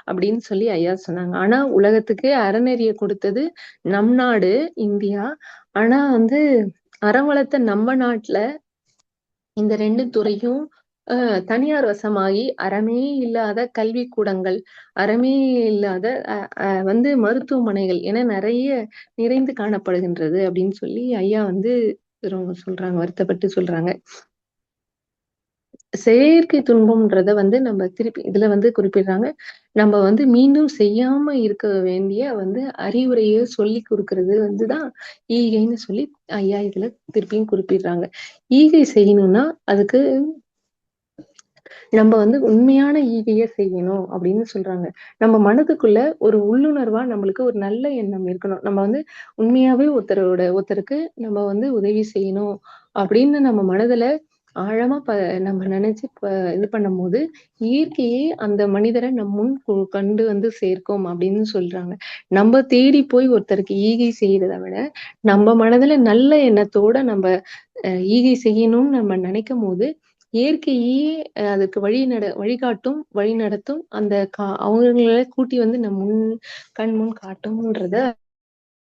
அப்படின்னு சொல்லி ஐயா சொன்னாங்க. ஆனா உலகத்துக்கே அறநெறிய குடுத்தது நம் நாடு இந்தியா. ஆனா வந்து அறம் வளர்த்த நம்ம நாட்ல இந்த 2 துறையும் அ தனியார் வசமாகி அறமே இல்லாத கல்விக்கூடங்கள், அறமே இல்லாத அ அ வந்து மருத்துவமனைகள் என நெறைய நிறைந்து காணப்படுகின்றது அப்படின்னு சொல்லி ஐயா வந்து சொல்றாங்க. வருத்தப்பட்டு சொல்றாங்க. செயற்கை துன்பம்ன்றத வந்து நம்ம திருப்பி இதுல வந்து குறிப்பிடுறாங்க. நம்ம வந்து மீண்டும் செய்யாம இருக்க வேண்டிய வந்து அறிவுரைய சொல்லிக் குடுக்குறது வந்து தான் ஈகைன்னு சொல்லி ஐயா இதுல திருப்பியும் குறிப்பிடுறாங்க. ஈகை செய்யணும்னா, அதுக்கு நம்ம வந்து உண்மையான ஈகைய செய்யணும் அப்படின்னு சொல்றாங்க. நம்ம மனதுக்குள்ள ஒரு உள்ளுணர்வா நம்மளுக்கு ஒரு நல்ல எண்ணம் இருக்கணும். நம்ம வந்து உண்மையாவே ஒருத்தருக்கு நம்ம வந்து உதவி செய்யணும் அப்படின்னு நம்ம மனதுல ஆழமா நம்ம நெனச்சு இது பண்ணும்போது, இயற்கையே அந்த மனிதர நம் முன் கண்டு வந்து சேர்க்கும் அப்படின்னு சொல்றாங்க. நம்ம தேடி போய் ஒருத்தருக்கு ஈகை செய்றத விட, நம்ம மனதுல நல்ல எண்ணத்தோட ஈகை செய்யணும்னு நம்ம நெனைக்கும்போது, இயற்கையே அதுக்கு வழிகாட்டும், வழிநடத்தும். அவங்கள கூட்டி வந்து கண் முன் காட்டும்ன்றத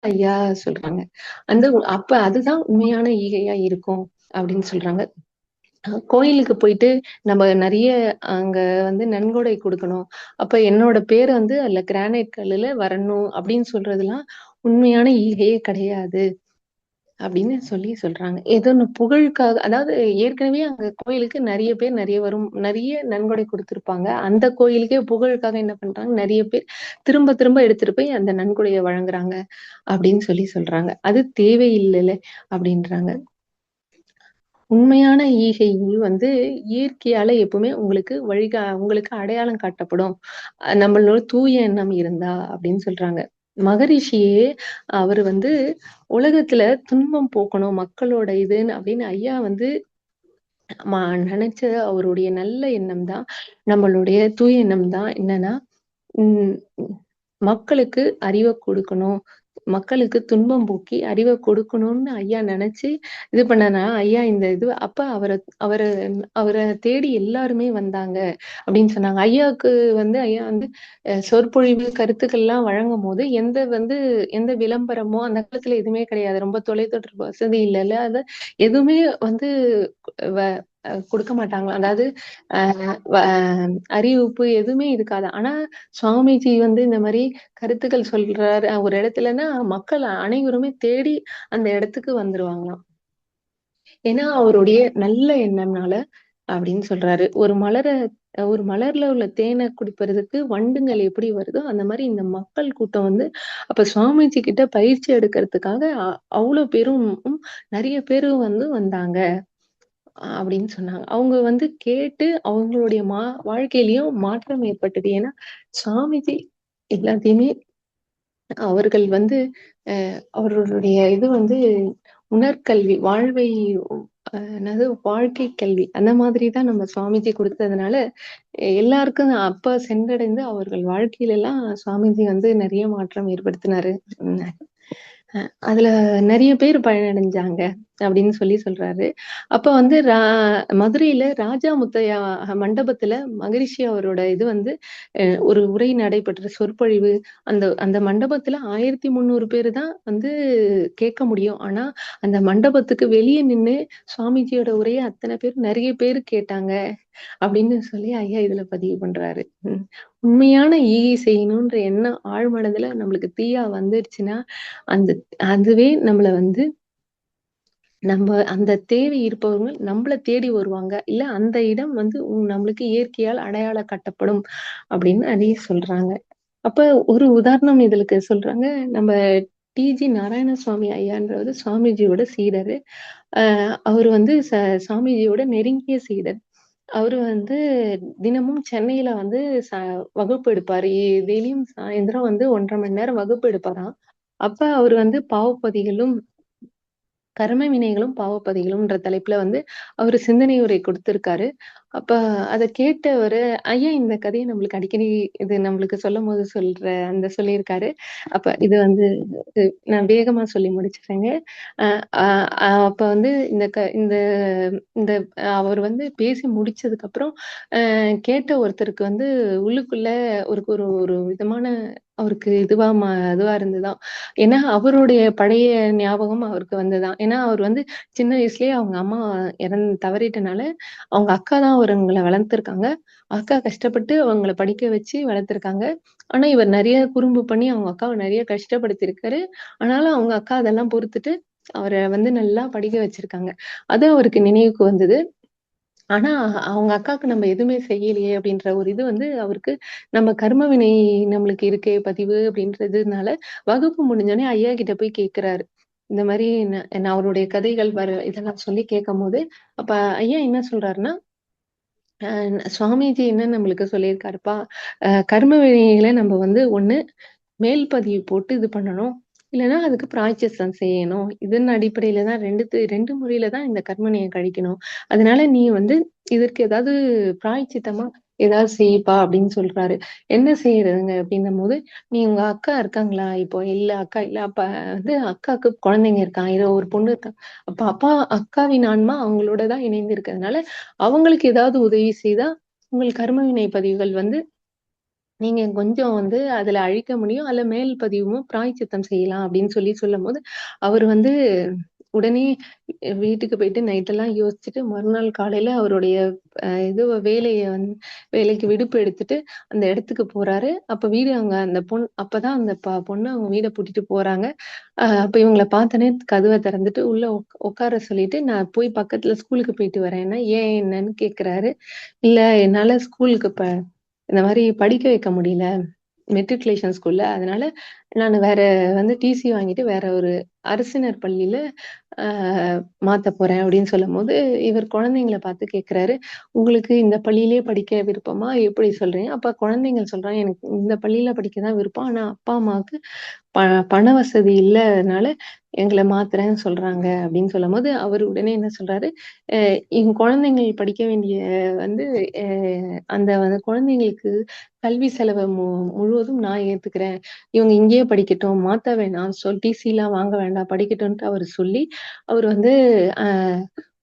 ஐயா சொல்றாங்க. அந்த அப்ப அதுதான் உண்மையான ஈகையா இருக்கும் அப்படின்னு சொல்றாங்க. கோயிலுக்கு போயிட்டு நம்ம நெறைய அங்க வந்து நன்கொடை குடுக்கணும். அப்ப என்னோட பேர் வந்து அதுல கிரானைட் கல்லுல வரணும் அப்படின்னு சொல்றதெல்லாம் உண்மையான ஈகையே கிடையாது. அப்படின்னு சொல்லி சொல்றாங்க. ஏதோ ஒண்ணு புகழுக்காக அதாவது ஏற்கனவே அங்க கோயிலுக்கு நெறைய பேர் நெறைய நன்கொடை குடுத்திருப்பாங்க. அந்த கோயிலுக்கே புகழுக்காக என்ன பண்றாங்க, நெறைய பேர் திரும்ப திரும்ப எடுத்துட்டு போய் அந்த நன்கொடைய வழங்குறாங்க அப்படின்னு சொல்லி சொல்றாங்க. அது தேவையில்லல அப்படின்றாங்க. உண்மையான ஈகை வந்து இயற்கையால எப்பவுமே உங்களுக்கு அடையாளம் காட்டப்படும். நம்மளோட தூய எண்ணம் இருந்தா அப்படின்னு சொல்றாங்க. மகரிஷியே அவரு வந்து உலகத்துல துன்பம் போக்கணும் மக்களோட இதுன்னு அப்படின்னு ஐயா வந்து ம நெனச்ச அவருடைய நல்ல எண்ணம் தான், நம்மளுடைய தூய எண்ணம் தான் என்னன்னா, ம் மக்களுக்கு அறிவ குடுக்கணும். மக்களுக்கு துன்பம் போக்கி அறிவ கொடுக்கணும்னு ஐயா நெனச்சு இது பண்ணனா, ஐயா இந்த இது அப்ப அவர அவர தேடி எல்லாருமே வந்தாங்க அப்படின்னு சொன்னாங்க. ஐயா வந்து சொற்பொழிவு, கருத்துக்கள்லாம் வழங்கும்போது எந்த விளம்பரமோ அந்த காலத்துல எதுவுமே கிடையாது. ரொம்ப தொலைத்தொடர்பு வசதி இல்லல்ல. எதுவுமே வந்து வ குடுக்க மாட்டாங்களாம். அதாவது அ வ அறிவிப்பு எதுவுமே இருக்காது. ஆனா சுவாமிஜி வந்து இந்த மாரி கருத்துக்கள் சொல்றாரு ஒரு இடத்துலன்னா, மக்கள் அனைவருமே தேடி அந்த இடத்துக்கு வந்துருவாங்களாம். ஏன்னா, அவருடைய நல்ல எண்ணம்னால அப்படின்னு சொல்றாரு. ஒரு மலர்ல உள்ள தேன குடிப்பதற்கு வண்டுங்கள் எப்படி வருதோ, அந்த மாரி இந்த மக்கள் கூட்டம் வந்து அப்ப சுவாமிஜி கிட்ட பயிற்சி எடுக்கிறதுக்காக அவ்ளோ பேரும் நெறைய பேரும் வந்தாங்க. அப்படின்னு சொன்னாங்க. அவங்க வந்து கேட்டு அவங்களுடைய வாழ்க்கையிலயும் மாற்றம் ஏற்பட்டது. ஏன்னா, சுவாமிஜி எல்லாத்தையுமே அவர்கள் வந்து அவர்களுடைய இது வந்து உணர்கல்வி, என்னது வாழ்க்கை கல்வி அந்த மாதிரி தான் நம்ம சுவாமிஜி குடுத்ததுனால, எல்லாருக்கும் அப்ப சென்றடைந்து அவர்கள் வாழ்க்கையில எல்லாம் சுவாமிஜி வந்து நெறைய மாற்றம் ஏற்படுத்தினாரு. ம். அதுல நெறைய பேர் பயனடைஞ்சாங்க அப்படின்னு சொல்லி சொல்றாரு. அப்ப வந்து மதுரையில ராஜா முத்தையா மண்டபத்துல மகரிஷி அவரோட இது வந்து ஒரு உரை நடைபெற்ற சொற்பொழிவு. அந்த மண்டபத்துல 1300 பேரு தான் வந்து கேட்க முடியும். ஆனா, அந்த மண்டபத்துக்கு வெளிய நின்னு சுவாமிஜியோட உரைய அத்தன பேர் நெறைய பேரு கேட்டாங்க. அப்படின்னு சொல்லி ஐயா இதுல பதிவு பண்றாரு. உண்மையான ஈகை செய்யணுன்ற எண்ணம் ஆழ் மனதுல நம்மளுக்கு தீயா வந்துருச்சுன்னா, அந்த அதுவே நம்மள வந்து அந்த தேவை இருப்பவங்க நம்மள தேடி வருவாங்க. இல்ல அந்த இடம் வந்து நம்மளுக்கு இயற்கையால் அடையாளம் காட்டப்படும் அப்படின்னு அதையும் சொல்றாங்க. அப்ப ஒரு உதாரணம் இதுக்கு சொல்றாங்க. நம்ம டி.ஜி. நாராயணசுவாமி ஐயான்றவரு சுவாமிஜியோட சீடரு. அ அவரு வந்து சாமிஜியோட நெருங்கிய சீடர். அவரு வந்து தினமும் சென்னையில வந்து ச வகுப்பு எடுப்பாரு. டெய்லியும் சாயந்திரம் வந்து 1 1/2 மணி நேரம் வகுப்பு எடுப்பாராம். அப்ப அவரு வந்து பாவப்பதிகளும் கர்ம வினைகளும், பாவப்பதிகளும்ன்ற தலைப்புல வந்து அவரு சிந்தனை உரை குடுத்திருக்காரு. அப்ப அத கேட்டவரு, ஐயா இந்த கதைய நம்மளுக்கு அடிக்கடி இது நம்மளுக்கு சொல்லும்போது சொல்லியிருக்காரு. அப்ப இது வந்து நான் வேகமா சொல்லி முடிச்சுர்றேங்க. அ அ அப்ப வந்து இந்த அவர் வந்து பேசி முடிச்சதுக்கப்புறம், கேட்ட ஒருத்தருக்கு வந்து உள்ளுக்குள்ள ஒரு ஒரு ஒரு விதமான அவருக்கு இதுவா இருந்ததாம். ஏன்னா, அவருடைய பழைய ஞாபகம் அவருக்கு வந்ததாம். ஏன்னா, அவர் வந்து சின்ன வயசுலயே அவங்க அம்மா தவறிட்டனால, அவங்க அக்கா தான் அவருங்கள வளர்த்துருக்காங்க. அக்கா கஷ்டப்பட்டு அவங்கள படிக்க வச்சு வளர்த்துருக்காங்க. ஆனா, இவர் நெறைய குறும்பு பண்ணி அவங்க அக்காவ நெறைய கஷ்டப்படுத்தியிருக்காரு. ஆனாலும் அவங்க அக்கா அதெல்லாம் பொறுத்துட்டு, அவர வந்து நல்லா படிக்க வச்சிருக்காங்க. அது அவருக்கு நினைவுக்கு வந்தது. ஆனா, அவங்க அக்காவுக்கு நம்ம எதுவுமே செய்யலையே அப்படின்ற ஒரு இது வந்து அவருக்கு நம்ம கர்ம வினை நம்மளுக்கு இருக்கே பதிவு அப்படின்றதுனால, வகுப்பு முடிஞ்சோனே ஐயா கிட்ட போய் கேட்கிறாரு. இந்த மாரி நான் அவருடைய கதைகள் இதெல்லாம் சொல்லி கேட்கும்போது, அப்ப ஐயா என்ன சொல்றாருன்னா, அ சுவாமிஜி என்ன நம்மளுக்கு சொல்லியிருக்காருப்பா, கர்ம வினைகள நம்ம வந்து ஒண்ணு மேல் பதிவு போட்டு இது பண்ணணும். இல்லன்னா அதுக்கு பிராயச்சித்தம் செய்யணும். இதன் அடிப்படையில தான் 2 முறையில தான் இந்த கர்மவினைய கழிக்கணும். அதனால நீ வந்து இதற்கு ஏதாவது பிராயச்சித்தமா ஏதாவது செய்ப்பா அப்படின்னு சொல்றாரு. என்ன செய்யறதுங்க அப்படின்னும்போது, நீ உங்க அக்கா இருக்காங்களா? இப்போ இல்ல அக்கா இல்ல. அப்ப வந்து அக்காவுக்கு குழந்தைங்க இருக்காங்க. ஏதோ ஒரு பொண்ணு இருக்கா. அப்ப அக்காவின் ஆன்மா அவங்களோட தான் இணைந்து இருக்கிறதுனால, அவங்களுக்கு ஏதாவது உதவி செய்தா, உங்கள் கர்மவினை பதிவுகள் வந்து நீங்க கொஞ்சம் வந்து அதுல அழிக்க முடியும். அதுல மேல் பதிவும் பிராயச்சித்தம் செய்யலாம் அப்படின்னு சொல்லும்போது, அவரு வந்து உடனே வீட்டுக்கு போயிட்டு நைட்டெல்லாம் யோசிச்சுட்டு மறுநாள் காலையில அவருடைய இது வேலைக்கு விடுப்பு எடுத்துட்டு அந்த இடத்துக்கு போறாரு. அப்ப வீடு அங்க அந்த அப்பதான் அந்த பொண்ணு அவங்க வீட பூட்டிட்டு போறாங்க. அப்ப இவங்கள பார்த்தோனே கதவ திறந்துட்டு உள்ள உட்கார சொல்லிட்டு, "நான் போய் பக்கத்துல ஸ்கூலுக்கு போயிட்டு வரேன்னா, ஏன் என்னன்னு?" கேட்கிறாரு. "இல்ல என்னால ஸ்கூலுக்கு இந்த மாரி படிக்க வைக்க முடியல. மெட்ரிகுலேஷன் ஸ்கூல்ல. அதனால நானு வேற டிசி வாங்கிட்டு வேற ஒரு அரசினர் பள்ளியில அ மாத்தப் போறேன் அப்படின்னு சொல்லும்போது, இவர் குழந்தைங்கள பார்த்து கேட்கிறாரு, "உங்களுக்கு இந்த பள்ளியிலேயே படிக்க விருப்பமா? எப்படி சொல்றீங்க?" அப்ப குழந்தைகள் சொல்றாங்க, "எனக்கு இந்த பள்ளியில படிக்க தான் விருப்பம். ஆனா அப்பா, அம்மாவுக்கு ப பண வசதி இல்லாதனால எங்கள மாத்துறேன்னு சொல்றாங்க." அப்படின்னு சொல்லும்போது, அவரு உடனே என்ன சொல்றாரு, என் குழந்தைங்கள் படிக்க வேண்டிய வந்து அ அந்த குழந்தைங்களுக்கு கல்வி செலவ முழுவதும் நான் ஏத்துக்கிறேன். இவங்க இங்கேயே படிக்கட்டும், மாத்த வேணாம். டிசிலாம் வாங்க வேண்டாம். படிக்கட்டும்ன்ட்டு அவரு சொல்லி, அவரு வந்து அ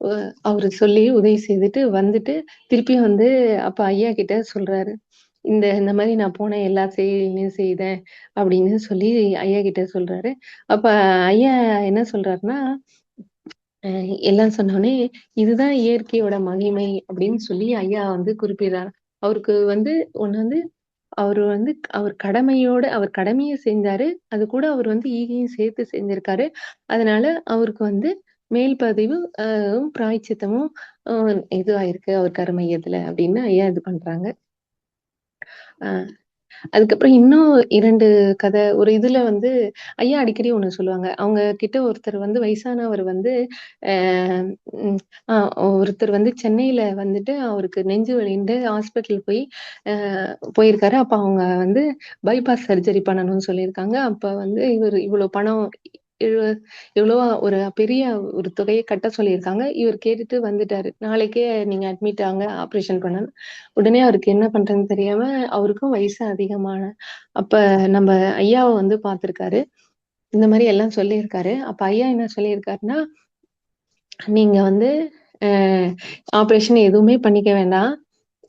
ஒ அவரு சொல்லி உதவி செய்துட்டு வந்துட்டு, திருப்பியும் அப்ப ஐயா கிட்ட சொல்றாரு. இந்த மாரி நான் போனேன், எல்லா செயல்களையும் செய்தேன் அப்படின்னு சொல்லி ஐயா கிட்ட சொல்றாரு. அப்ப ஐயா என்ன சொல்றாருன்னா, அ எல்லாம் சொன்னோனே, "இதுதான் இயற்கையோட மகிமை" அப்படின்னு சொல்லி ஐயா குறிப்பிடுறார். அவருக்கு ஒண்ணு அவர் அவர் கடமைய செஞ்சாரு. அதுக்கூட அவர் ஈகையும் சேர்த்து செஞ்சிருக்காரு. அதனால அவருக்கு மேல் பதிவு பிராயச்சித்தமும் அ இதுவாயிருக்கு அவர் கருமையத்துல அப்படின்னு ஐயா இது பண்றாங்க. அ அதுக்கப்புறம் இன்னும் 2 ஒரு இதுல ஐயா அடிக்கடி ஒண்ணு சொல்லுவாங்க. அவங்க கிட்ட ஒருத்தர் வயசானவர் அ ம் அ ஒருத்தர் சென்னையில அவருக்கு நெஞ்சு வலின்ட்டு ஹாஸ்பிட்டல் போயிருக்காரு. அப்ப அவங்க பைபாஸ் சர்ஜரி பண்ணணும்னு சொல்லியிருக்காங்க. அப்ப இவரு இவ்வளோ பணம் எழுவ எவ்வளவோ ஒரு பெரிய ஒரு தொகைய கட்ட சொல்லியிருக்காங்க. இவர் கேட்டுட்டு வந்துட்டாரு. நாளைக்கே நீங்க அட்மிட் ஆங்க, ஆப்ரேஷன் பண்ணணும். உடனே அவருக்கு என்ன பண்றதுன்னு தெரியாம, அவருக்கும் வயசு அதிகமான அப்ப நம்ம ஐயாவ பார்த்திருக்காரு. இந்த மாரி எல்லாம் சொல்லியிருக்காரு. அப்ப ஐயா என்ன சொல்லியிருக்காருன்னா, "நீங்க அ ஆப்ரேஷன் எதுவுமே பண்ணிக்க வேண்டாம்.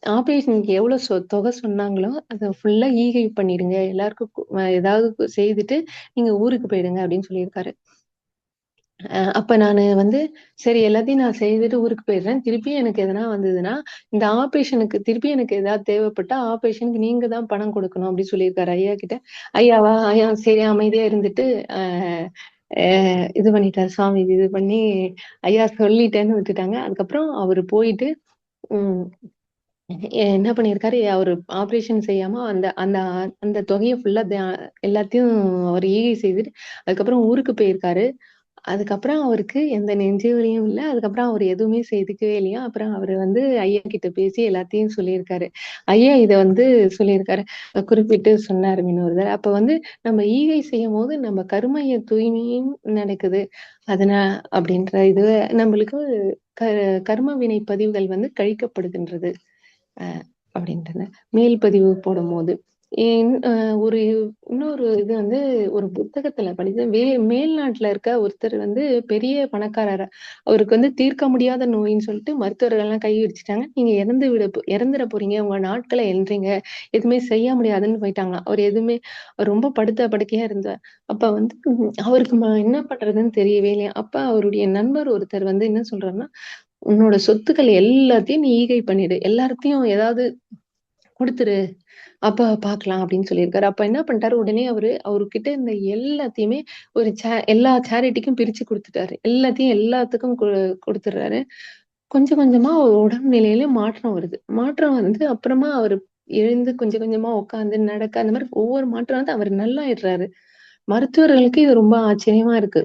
ஆப்ரேஷனுக்கு எவ்வளோ தொகை சொன்னாங்களோ, அத ஃபுல்லா ஈகை பண்ணிடுங்க. எல்லாருக்கும் ஏதாவது செய்துட்டு நீங்க ஊருக்கு போயிடுங்க" அப்படின்னு சொல்லியிருக்காரு. அப்ப நானு சரி எல்லாத்தையும் நான் செய்துட்டு ஊருக்கு போயிடுறேன். திருப்பியும் எனக்கு எதனா வந்ததுன்னா, இந்த ஆப்ரேஷனுக்கு திருப்பி எனக்கு ஏதாவது தேவைப்பட்டா, ஆப்ரேஷனுக்கு நீங்க தான் பணம் குடுக்கணும் அப்டி சொல்லியிருக்காரு ஐயா கிட்ட. ஐயாவா? ஐயா சரி அமைதியா இருந்துட்டு, அ அ இது பண்ணிட்டாரு. சாமி இது பண்ணி ஐயா சொல்லிட்டேன்னு விட்டுட்டாங்க. அதுக்கப்புறம் அவரு போயிட்டு, ம் என்ன பண்ணியிருக்காரு, அவரு ஆப்ரேஷன் செய்யாம அந்த அந்த அந்த தொகைய ஃபுல்லா எல்லாத்தையும் அவரு ஈகை செய்துட்டு, அதுக்கப்புறம் ஊருக்கு போயிருக்காரு. அதுக்கப்புறம் அவருக்கு எந்த நெஞ்சு வலியும் இல்ல. அதுக்கப்புறம் அவரு எதுவுமே செய்துக்கவே இல்லையாம். அப்புறம் அவரு ஐயா கிட்ட பேசி எல்லாத்தையும் சொல்லியிருக்காரு. ஐயா இத சொல்லியிருக்காரு. குறிப்பிட்டு சொன்னாரு இன்னொரு தடவ. அப்ப நம்ம ஈகை செய்யும்போது நம்ம கருமைய தூய்மையும் நடக்குது. அதனா அப்படின்ற இது நம்மளுக்கு க கர்ம வினை பதிவுகள் கழிக்கப்படுகின்றது. அ அப்படின்ட்டுன்னு. மேல் பதிவு போடும்போது. இன் அ ஒரு இன்னொரு இது ஒரு புத்தகத்துல படிச்சேன். மேல்நாட்டுல இருக்க ஒருத்தர் பெரிய பணக்காரர். அவருக்கு தீர்க்க முடியாத நோயின்னு சொல்லிட்டு மருத்துவர்கள்லாம் கை விரிச்சுட்டாங்க. நீங்க இறந்துற போறீங்க. உங்க நாட்கள எண்றீங்க. எதுவுமே செய்ய முடியாதுன்னு போயிட்டாங்களாம். அவர் எதுவுமே ரொம்ப படுத்த படுக்கையா இருந்தார். அப்ப அவருக்கு என்ன பண்றதுன்னு தெரியவே இல்லையாம். அப்ப அவருடைய நண்பர் ஒருத்தர் என்ன சொல்றாருன்னா, "உன்னோட சொத்துக்கள் எல்லாத்தையும் நீ ஈகை பண்ணிடு. எல்லார்த்தையும் ஏதாவது குடுத்துரு. அப்ப பார்க்கலாம்" அப்படின்னு சொல்லியிருக்காரு. அப்ப என்ன பண்ணிட்டாரு, உடனே அவருகிட்ட இருந்த எல்லாத்தையுமே எல்லா சேரிட்டிக்கும் பிரிச்சு குடுத்துட்டாரு. எல்லாத்தையும் எல்லாத்துக்கும் குடுத்துடுறாரு. கொஞ்சம் கொஞ்சமா அவர் உடல்நிலையில மாற்றம் வருது. மாற்றம் அப்புறமா அவரு எழுந்து கொஞ்சம் கொஞ்சமா உட்கார்ந்து நடக்க அந்த மாரி ஒவ்வொரு மாற்றம் அவர் நல்லாயிடுறாரு. மருத்துவர்களுக்கு இது ரொம்ப ஆச்சரியமா இருக்கு.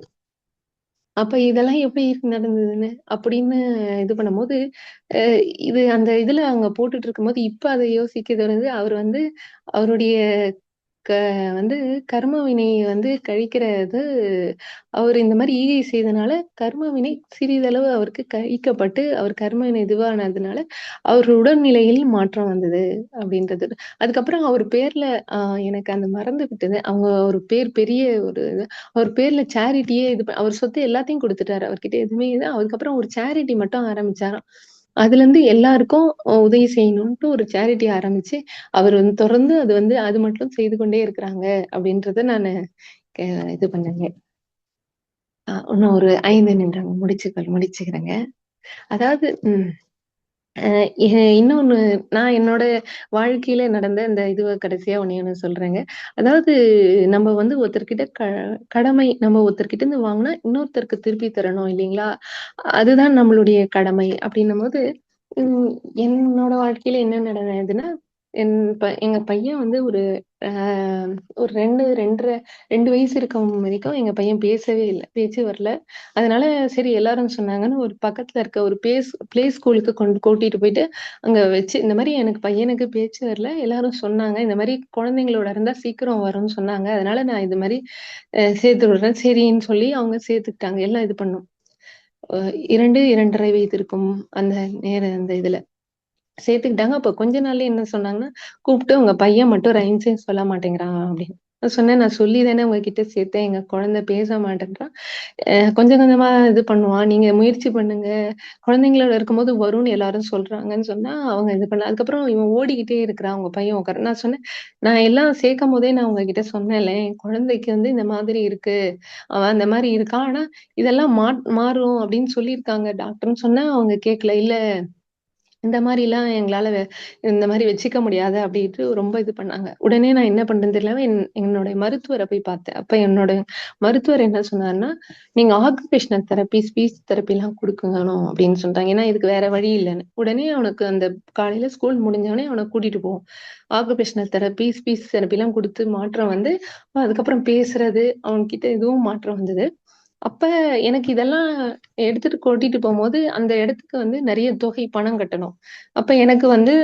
அப்ப இதெல்லாம் எப்படி நடந்ததுன்னு அப்படின்னு இது பண்ணும்போது, அ இது அந்த இதுல அங்க போட்டுட்டு இருக்கும்போது, இப்ப அத யோசிக்கிறது அவர் அவருடைய க வந்து கர்ம வினைய கழிக்கிறது அவரு இந்த மாரி ஈகை செய்தனால, கர்ம வினை சிறிதளவு அவருக்கு கழிக்கப்பட்டு, அவர் கர்ம வினை இதுவானதுனால, அவர் உடல்நிலையில் மாற்றம் வந்தது அப்படின்றது. அதுக்கப்புறம் அவர் பேர்ல அ எனக்கு அந்த மறந்து விட்டது. அவங்க ஒரு பெரிய ஒரு இது. அவர் பேர்ல சேரிட்டியே அவர் சொத்து எல்லாத்தையும் குடுத்துட்டாரு. அவர்கிட்ட எதுவுமே இல்ல. அதுக்கப்புறம் ஒரு சேரிட்டி மட்டும் ஆரம்பிச்சாராம். அதுலருந்து எல்லாருக்கும் உதவி செய்யணும்ன்ட்டு ஒரு சேரிட்டி ஆரம்பிச்சு, அவர் தொடர்ந்து அது மட்டும் செய்து கொண்டே இருக்கிறாங்க அப்படின்றத நானு கே இது பண்ணேங்க. இன்னும் ஒரு 5 நிமிடம் முடிச்சுக்கிறேங்க. அதாவது அ எ இன்னொன்னு நான் என்னோட வாழ்க்கையில நடந்த இந்த இதுவ கடைசியா ஒண்ணே ஒண்ணு சொல்றேங்க. அதாவது நம்ம வந்து ஒருத்தர்கிட்ட கடமை நம்ம ஒருத்தர்கிட்ட இருந்து வாங்குனா, இன்னொருத்தருக்கு திருப்பி தரணும் இல்லைங்களா? அதுதான் நம்மளுடைய கடமை அப்படின்னும்போது, ம் என்னோட வாழ்க்கையில என்ன நடந்ததுன்னா, எங்க பையன் வந்து அ ஒரு 2 வயசு இருக்கும் வரைக்கும் எங்க பையன் பேசவே இல்ல. பேச்சு வரல. அதனால சரி எல்லாரும் சொன்னாங்கன்னு ஒரு பக்கத்துல இருக்க ஒரு ப்ளே ஸ்கூலுக்கு கூட்டிட்டு போயிட்டு, அங்க வச்சு இந்த மாரி எனக்கு பையனுக்கு பேச்சு வரல. எல்லாரும் சொன்னாங்க. இந்த மாரி குழந்தைங்களோட இருந்தா சீக்கிரம் வரும்னு சொன்னாங்க. அதனால நான் இது மாரி சேர்த்து விடுறேன். சரின்னு சொல்லி அவங்க சேர்த்துக்கிட்டாங்க. எல்லாம் இது பண்ணோம். அ 2, 2 1/2 வயது இருக்கும். அந்த அந்த இதுல. சேர்த்துக்கிட்டாங்க. அப்ப கொஞ்ச நாள்லயே என்ன சொன்னாங்கன்னா, கூப்ட்டு "உங்க பையன் மட்டும் ரைம்ஸே சொல்ல மாட்டேங்கிறான்" அப்படின்னு. நான் சொன்னேன், "நான் சொல்லி தானே உங்ககிட்ட சேர்த்தேன். எங்க குழந்தை பேச மாட்டேன்றான். கொஞ்சம் கொஞ்சமா இது பண்ணுவான். நீங்க முயற்சி பண்ணுங்க. குழந்தைங்களோட இருக்கும்போது வரும்னு எல்லாரும் சொல்றாங்கன்னு" சொன்னா, அவங்க இது பண்ணல. அதுக்கப்புறம் "இவன் ஓடிக்கிட்டே இருக்கிறான். உங்க பையன் உட்கார" நான் சொன்னேன், "நான் எல்லாம் சேர்க்கும்போதே நான் உங்ககிட்ட சொன்னேன்ல, என் குழந்தைக்கு வந்து இந்த மாதிரி இருக்கு. அவன் அந்த மாரி இருக்கான். ஆனா இதெல்லாம் மாறும் அப்படின்னு சொல்லியிருக்காங்க டாக்டர்ன்னு" சொன்னா, அவங்க கேட்கல. "இல்ல இந்த மாரிலாம் எங்களால இந்த மாரி வச்சுக்க முடியாது அப்டின்ட்டு ரொம்ப இது பண்ணாங்க. உடனே நான் என்ன பண்றதுன்னு தெரியாம என்னுடைய மருத்துவர போய் பார்த்தேன். அப்ப என்னோட மருத்துவர் என்ன சொன்னாருன்னா, "நீங்க ஆக்குபேஷனல் தெரப்பி, ஸ்பீச் தெரப்பிலாம் குடுக்கணும்" அப்டின்னு சொல்ட்டாங்க. ஏன்னா இதுக்கு வேற வழி இல்லன்னு. உடனே அவனுக்கு அந்த காலையில ஸ்கூல் முடிஞ்சோனே அவன கூட்டிட்டு போவோம். ஆக்குபேஷனல் தெரப்பி, ஸ்பீச் தெரப்பிலாம் குடுத்து மாற்றம் வந்து, அதுக்கப்புறம் பேசுறது, அவன்கிட்ட இதுவும் மாற்றம் வந்தது. அப்ப எனக்கு இதெல்லாம் எடுத்துட்டு கூட்டிட்டு போம்போது, அந்த இடத்துக்கு வந்து நெறைய தொகை பணம் கட்டணும். அப்ப எனக்கு வந்து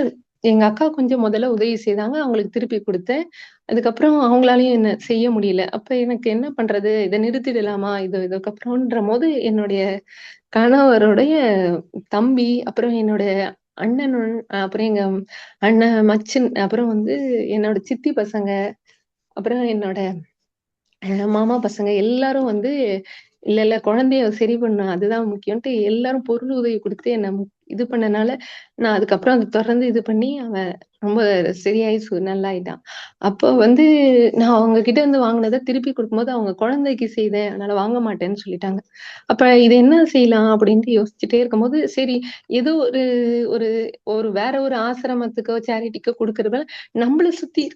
எங்க அக்கா கொஞ்சம் முதல்ல உதவி செய்தாங்க. அவங்களுக்கு திருப்பி குடுத்தேன். அதுக்கப்புறம் அவங்களாலயும் என்ன செய்ய முடியல. அப்ப எனக்கு என்ன பண்றது? இத நிறுத்திடலாமா? இதுக்கப்புறம்ன்றபோது என்னுடைய கணவருடைய தம்பி, அப்புறம் என்னுடைய அண்ணனும், அப்புறம் எங்க அண்ணன், மச்சின், அப்புறம் வந்து என்னோட சித்தி பசங்க, அப்புறம் என்னோட மாமா பசங்க எல்லாரும் வந்து, "இல்ல, இல்ல குழந்தைய சரி பண்ணணும். அதுதான் முக்கியம்ன்ட்டு" எல்லாரும் பொருள் உதவி குடுத்து என்ன இது பண்ணனால, நான் அதுக்கப்புறம் அத தொடர்ந்து இது பண்ணி, அவன் ரொம்ப சரியாயி நல்லாயிட்டான். அப்போ வந்து நான் அவங்க கிட்ட இருந்து வாங்குனத திருப்பி குடுக்கும்போது, அவங்க குழந்தைக்கு செய்தேன். அதனால வாங்க மாட்டேன்னு சொல்லிட்டாங்க. அப்ப இது என்ன செய்யலாம்? அப்படின்ட்டு யோசிச்சுட்டே இருக்கும்போது, சரி ஏதோ ஒரு ஒரு ஒரு வேற ஒரு ஆசிரமத்துக்கோ, சேரிட்டிக்கோ குடுக்கறத விட, நம்மள சுத்தி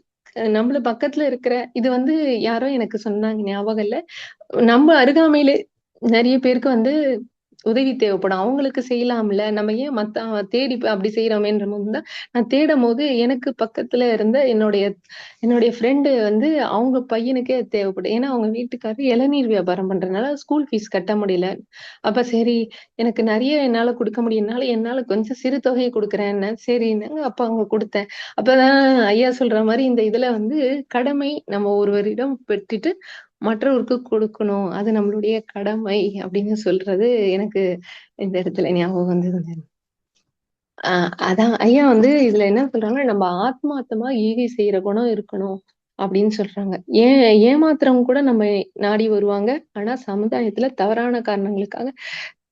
நம்மள பக்கத்துல இருக்கிற இது வந்து யாரோ எனக்கு சொன்னாங்க ஞாபகம் இல்ல. நம்ம அருகாமையிலே நெறைய பேருக்கு வந்து உதவி தேவைப்படும். அவங்களுக்கு செய்யலாம்ல. நம்ம ஏன் தேடி அப்படி செய்றோமேன்றபோது தான் நான் தேடும்போது எனக்கு பக்கத்துல இருந்த என்னுடைய ஃப்ரெண்ட் வந்து அவங்க பையனுக்கே அது தேவைப்படும். ஏன்னா அவங்க வீட்டுக்காரர் இளநீர் வியாபாரம் பண்றதுனால ஸ்கூல் ஃபீஸ் கட்ட முடியல. அப்ப சரி எனக்கு நெறைய என்னால குடுக்க முடியும்னால, என்னால கொஞ்சம் சிறு தொகை குடுக்குறேன்னேன். சரின்னாங்க. அப்ப அவங்க குடுத்தேன். அப்பதான் ஐயா சொல்ற மாரி இந்த இதுல வந்து கடமை நம்ம ஒருவரிடம் பெற்றுட்டு மற்றவருக்கு கொடுக்கணும். அது நம்மளுடைய கடமை அப்படின்னு சொல்றது எனக்கு இந்த இடத்துல ஞாபகம் வந்ததுங்க. அ அதான் ஐயா வந்து இதுல என்ன சொல்றாங்கன்னா, நம்ம ஆத்மார்த்தமா ஈகை செய்ற குணம் இருக்கணும் அப்படின்னு சொல்றாங்க. ஏமாத்துறவங்க கூட நம்ம நாடி வருவாங்க. ஆனா சமுதாயத்துல தவறான காரணங்களுக்காக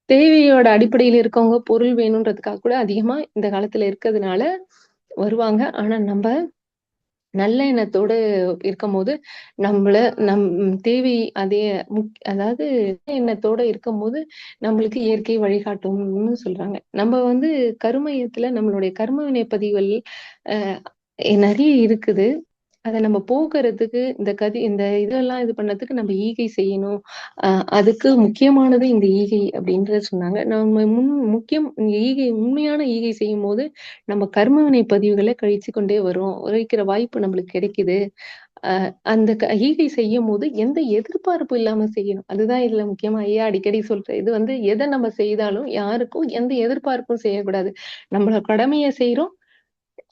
தேவையோட அடிப்படையில இருக்கவங்க பொருள் வேணுன்றதுக்காக கூட அதிகமா இந்த காலத்துல இருக்கதுனால வருவாங்க. ஆனா நம்ப நல்ல எண்ணத்தோடு இருக்கும்போது, நம்மள நம் தேவை அதே அதாவது நல்ல எண்ணத்தோட இருக்கும்போது, நம்மளுக்கு இயற்கை வழிகாட்டும்னு சொல்றாங்க. நம்ம வந்து கருமையத்துல நம்மளுடைய கர்ம வினை பதிவுகள் அ நெறைய இருக்குது. அத நம்ம போக்குறதுக்கு இந்த இதெல்லாம் இது பண்ணதுக்கு நம்ம ஈகை செய்யணும். அ அதுக்கு முக்கியமானது இந்த ஈகை அப்படின்றத சொன்னாங்க. நம்ம முக்கியம் உண்மையான ஈகை செய்யும்போது, நம்ம கர்மவினை பதிவுகள கழிச்சு கொண்டே வரோம். உழைக்கிற வாய்ப்பு நம்மளுக்கு கிடைக்குது. அ அந்த ஈகை செய்யும்போது எந்த எதிர்பார்ப்பும் இல்லாம செய்யணும். அதுதான் இதுல முக்கியமா ஐயா அடிக்கடி சொல்ற இது வந்து எத நம்ம செய்தாலும் யாருக்கும் எந்த எதிர்பார்ப்பும் செய்யக்கூடாது. நம்மளோட கடமைய செய்றோம்.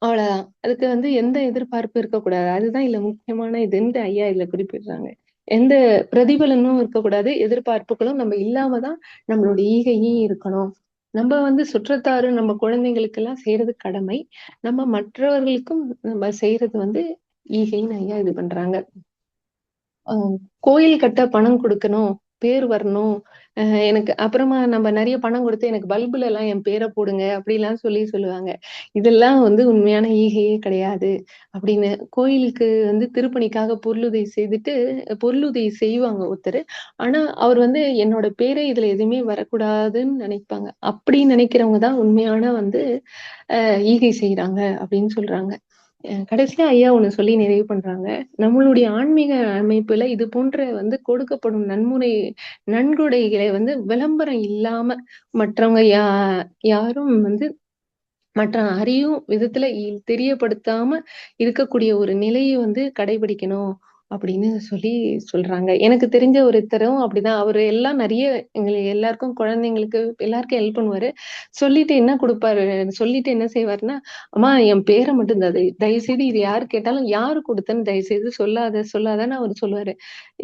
அவ்வளதான். அதுக்கு வந்து எந்த எதிர்பார்ப்பும் இருக்கக்கூடாது. அதுதான் இதுல முக்கியமான இதுன்ட்டு ஐயா இதுல குறிப்பிடுறாங்க. எந்த பிரதிபலனும் இருக்கக்கூடாது. எதிர்பார்ப்புகளும் நம்ம இல்லாம தான் நம்மளோட ஈகையும் இருக்கணும். நம்ம வந்து சுற்றத்தாரு, நம்ம குழந்தைங்களுக்கெல்லாம் செய்றது கடமை. நம்ம மற்றவர்களுக்கும் நம்ம செய்றது வந்து ஈகைன்னு ஐயா இது பண்றாங்க. அ கோயில் கட்ட பணம் குடுக்கணும். பேர் வரணும். எனக்கு அப்புறமா நம்ம நெறைய பணம் குடுத்து எனக்கு பல்புலலாம் என் பேர போடுங்க அப்படிலாம் சொல்லுவாங்க. இதெல்லாம் வந்து உண்மையான ஈகையே கிடையாது. அப்படின்னு கோயிலுக்கு வந்து திருப்பணிக்காக பொருளுதவி செய்துட்டு பொருளுதவி செய்வாங்க ஒருத்தரு. ஆனா, அவர் வந்து என்னோட பேரே இதுல எதுவுமே வரக்கூடாதுன்னு நினைப்பாங்க. அப்படி நினைக்கிறவங்க தான் உண்மையான வந்து ஈகை செய்றாங்க அப்படின்னு சொல்றாங்க. கடைசியா ஐயா ஒண்ணு சொல்லி நிறைவு பண்றாங்க. நம்மளுடைய ஆன்மீக அமைப்புல இது போன்ற வந்து கொடுக்கப்படும் நன்கொடைகளை வந்து விளம்பரம் இல்லாம மற்றவங்க யாரும் வந்து மற்ற அறியும் விதத்துல தெரியப்படுத்தாம இருக்கக்கூடிய ஒரு நிலைய வந்து கடைபிடிக்கணும் அப்படின்னு சொல்றாங்க. எனக்கு தெரிஞ்ச ஒருத்தரும் அப்படிதான். அவரு எல்லாம் நெறைய எல்லாருக்கும் குழந்தைங்களுக்கு எல்லாருக்கும் ஹெல்ப் பண்ணுவாரு. சொல்லிட்டு என்ன குடுப்பாரு, சொல்லிட்டு என்ன செய்வாருன்னா, "அம்மா என் பேர மட்டும் தயவுசெய்து இது யாரு கேட்டாலும் யாரு குடுத்தன்னு தயவுசெய்து சொல்லாதன்னு" அவரு சொல்லுவாரு.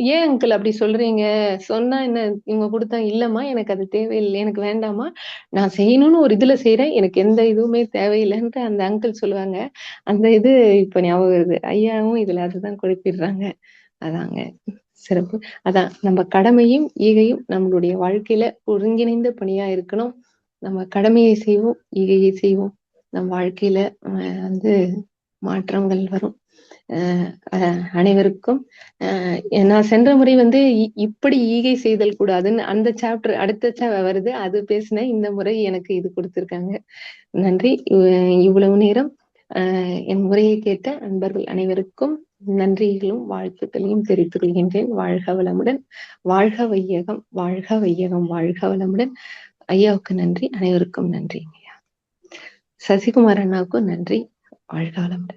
"ஏன் அங்கிள் அப்படி சொல்றீங்க? சொன்னா என்ன இவங்க குடுத்தா" "இல்லம்மா எனக்கு அது தேவையில்ல. எனக்கு வேண்டாம்மா. நான் செய்யணும்னு ஒரு இதுல செய்றேன். எனக்கு எந்த இதுவுமே தேவையில்லன்ட்டு அந்த அங்கிள் சொல்லுவாங்க. அந்த இது இப்ப ஞாபகம் வருது. ஐயாவும் இதுல அதுதான் குறிப்பிடுறாங்க. அதாங்க சிறப்பு. அதான் நம்ம கடமையும், ஈகையும் நம்மளுடைய வாழ்க்கையில ஒருங்கிணைந்த பணியா இருக்கணும். நம்ம கடமையை செய்வோம், ஈகையை செய்வோம். நம் வாழ்க்கையில வந்து மாற்றங்கள் வரும். அ அ அனைவருக்கும் நான் சென்ற முறை வந்து இப்படி ஈகை செய்தல் கூடாதுன்னு அந்த சாப்டர் அடுத்த வருது. அது பேசினேன். இந்த முறை எனக்கு இது குடுத்துருக்காங்க. நன்றி. இவ்வளவு நேரம் என் உரையை கேட்ட நண்பர்கள் அனைவருக்கும் நன்றிகளும், வாழ்த்துக்களையும் தெரிவித்துக் கொள்கின்றேன். வாழ்க வளமுடன். வாழ்க வையகம், வாழ்க வையகம், வாழ்க வளமுடன். ஐயாவுக்கு நன்றி. அனைவருக்கும் நன்றி. சசிகுமார் அண்ணாவுக்கும் நன்றி. வாழ்க வளமுடன்.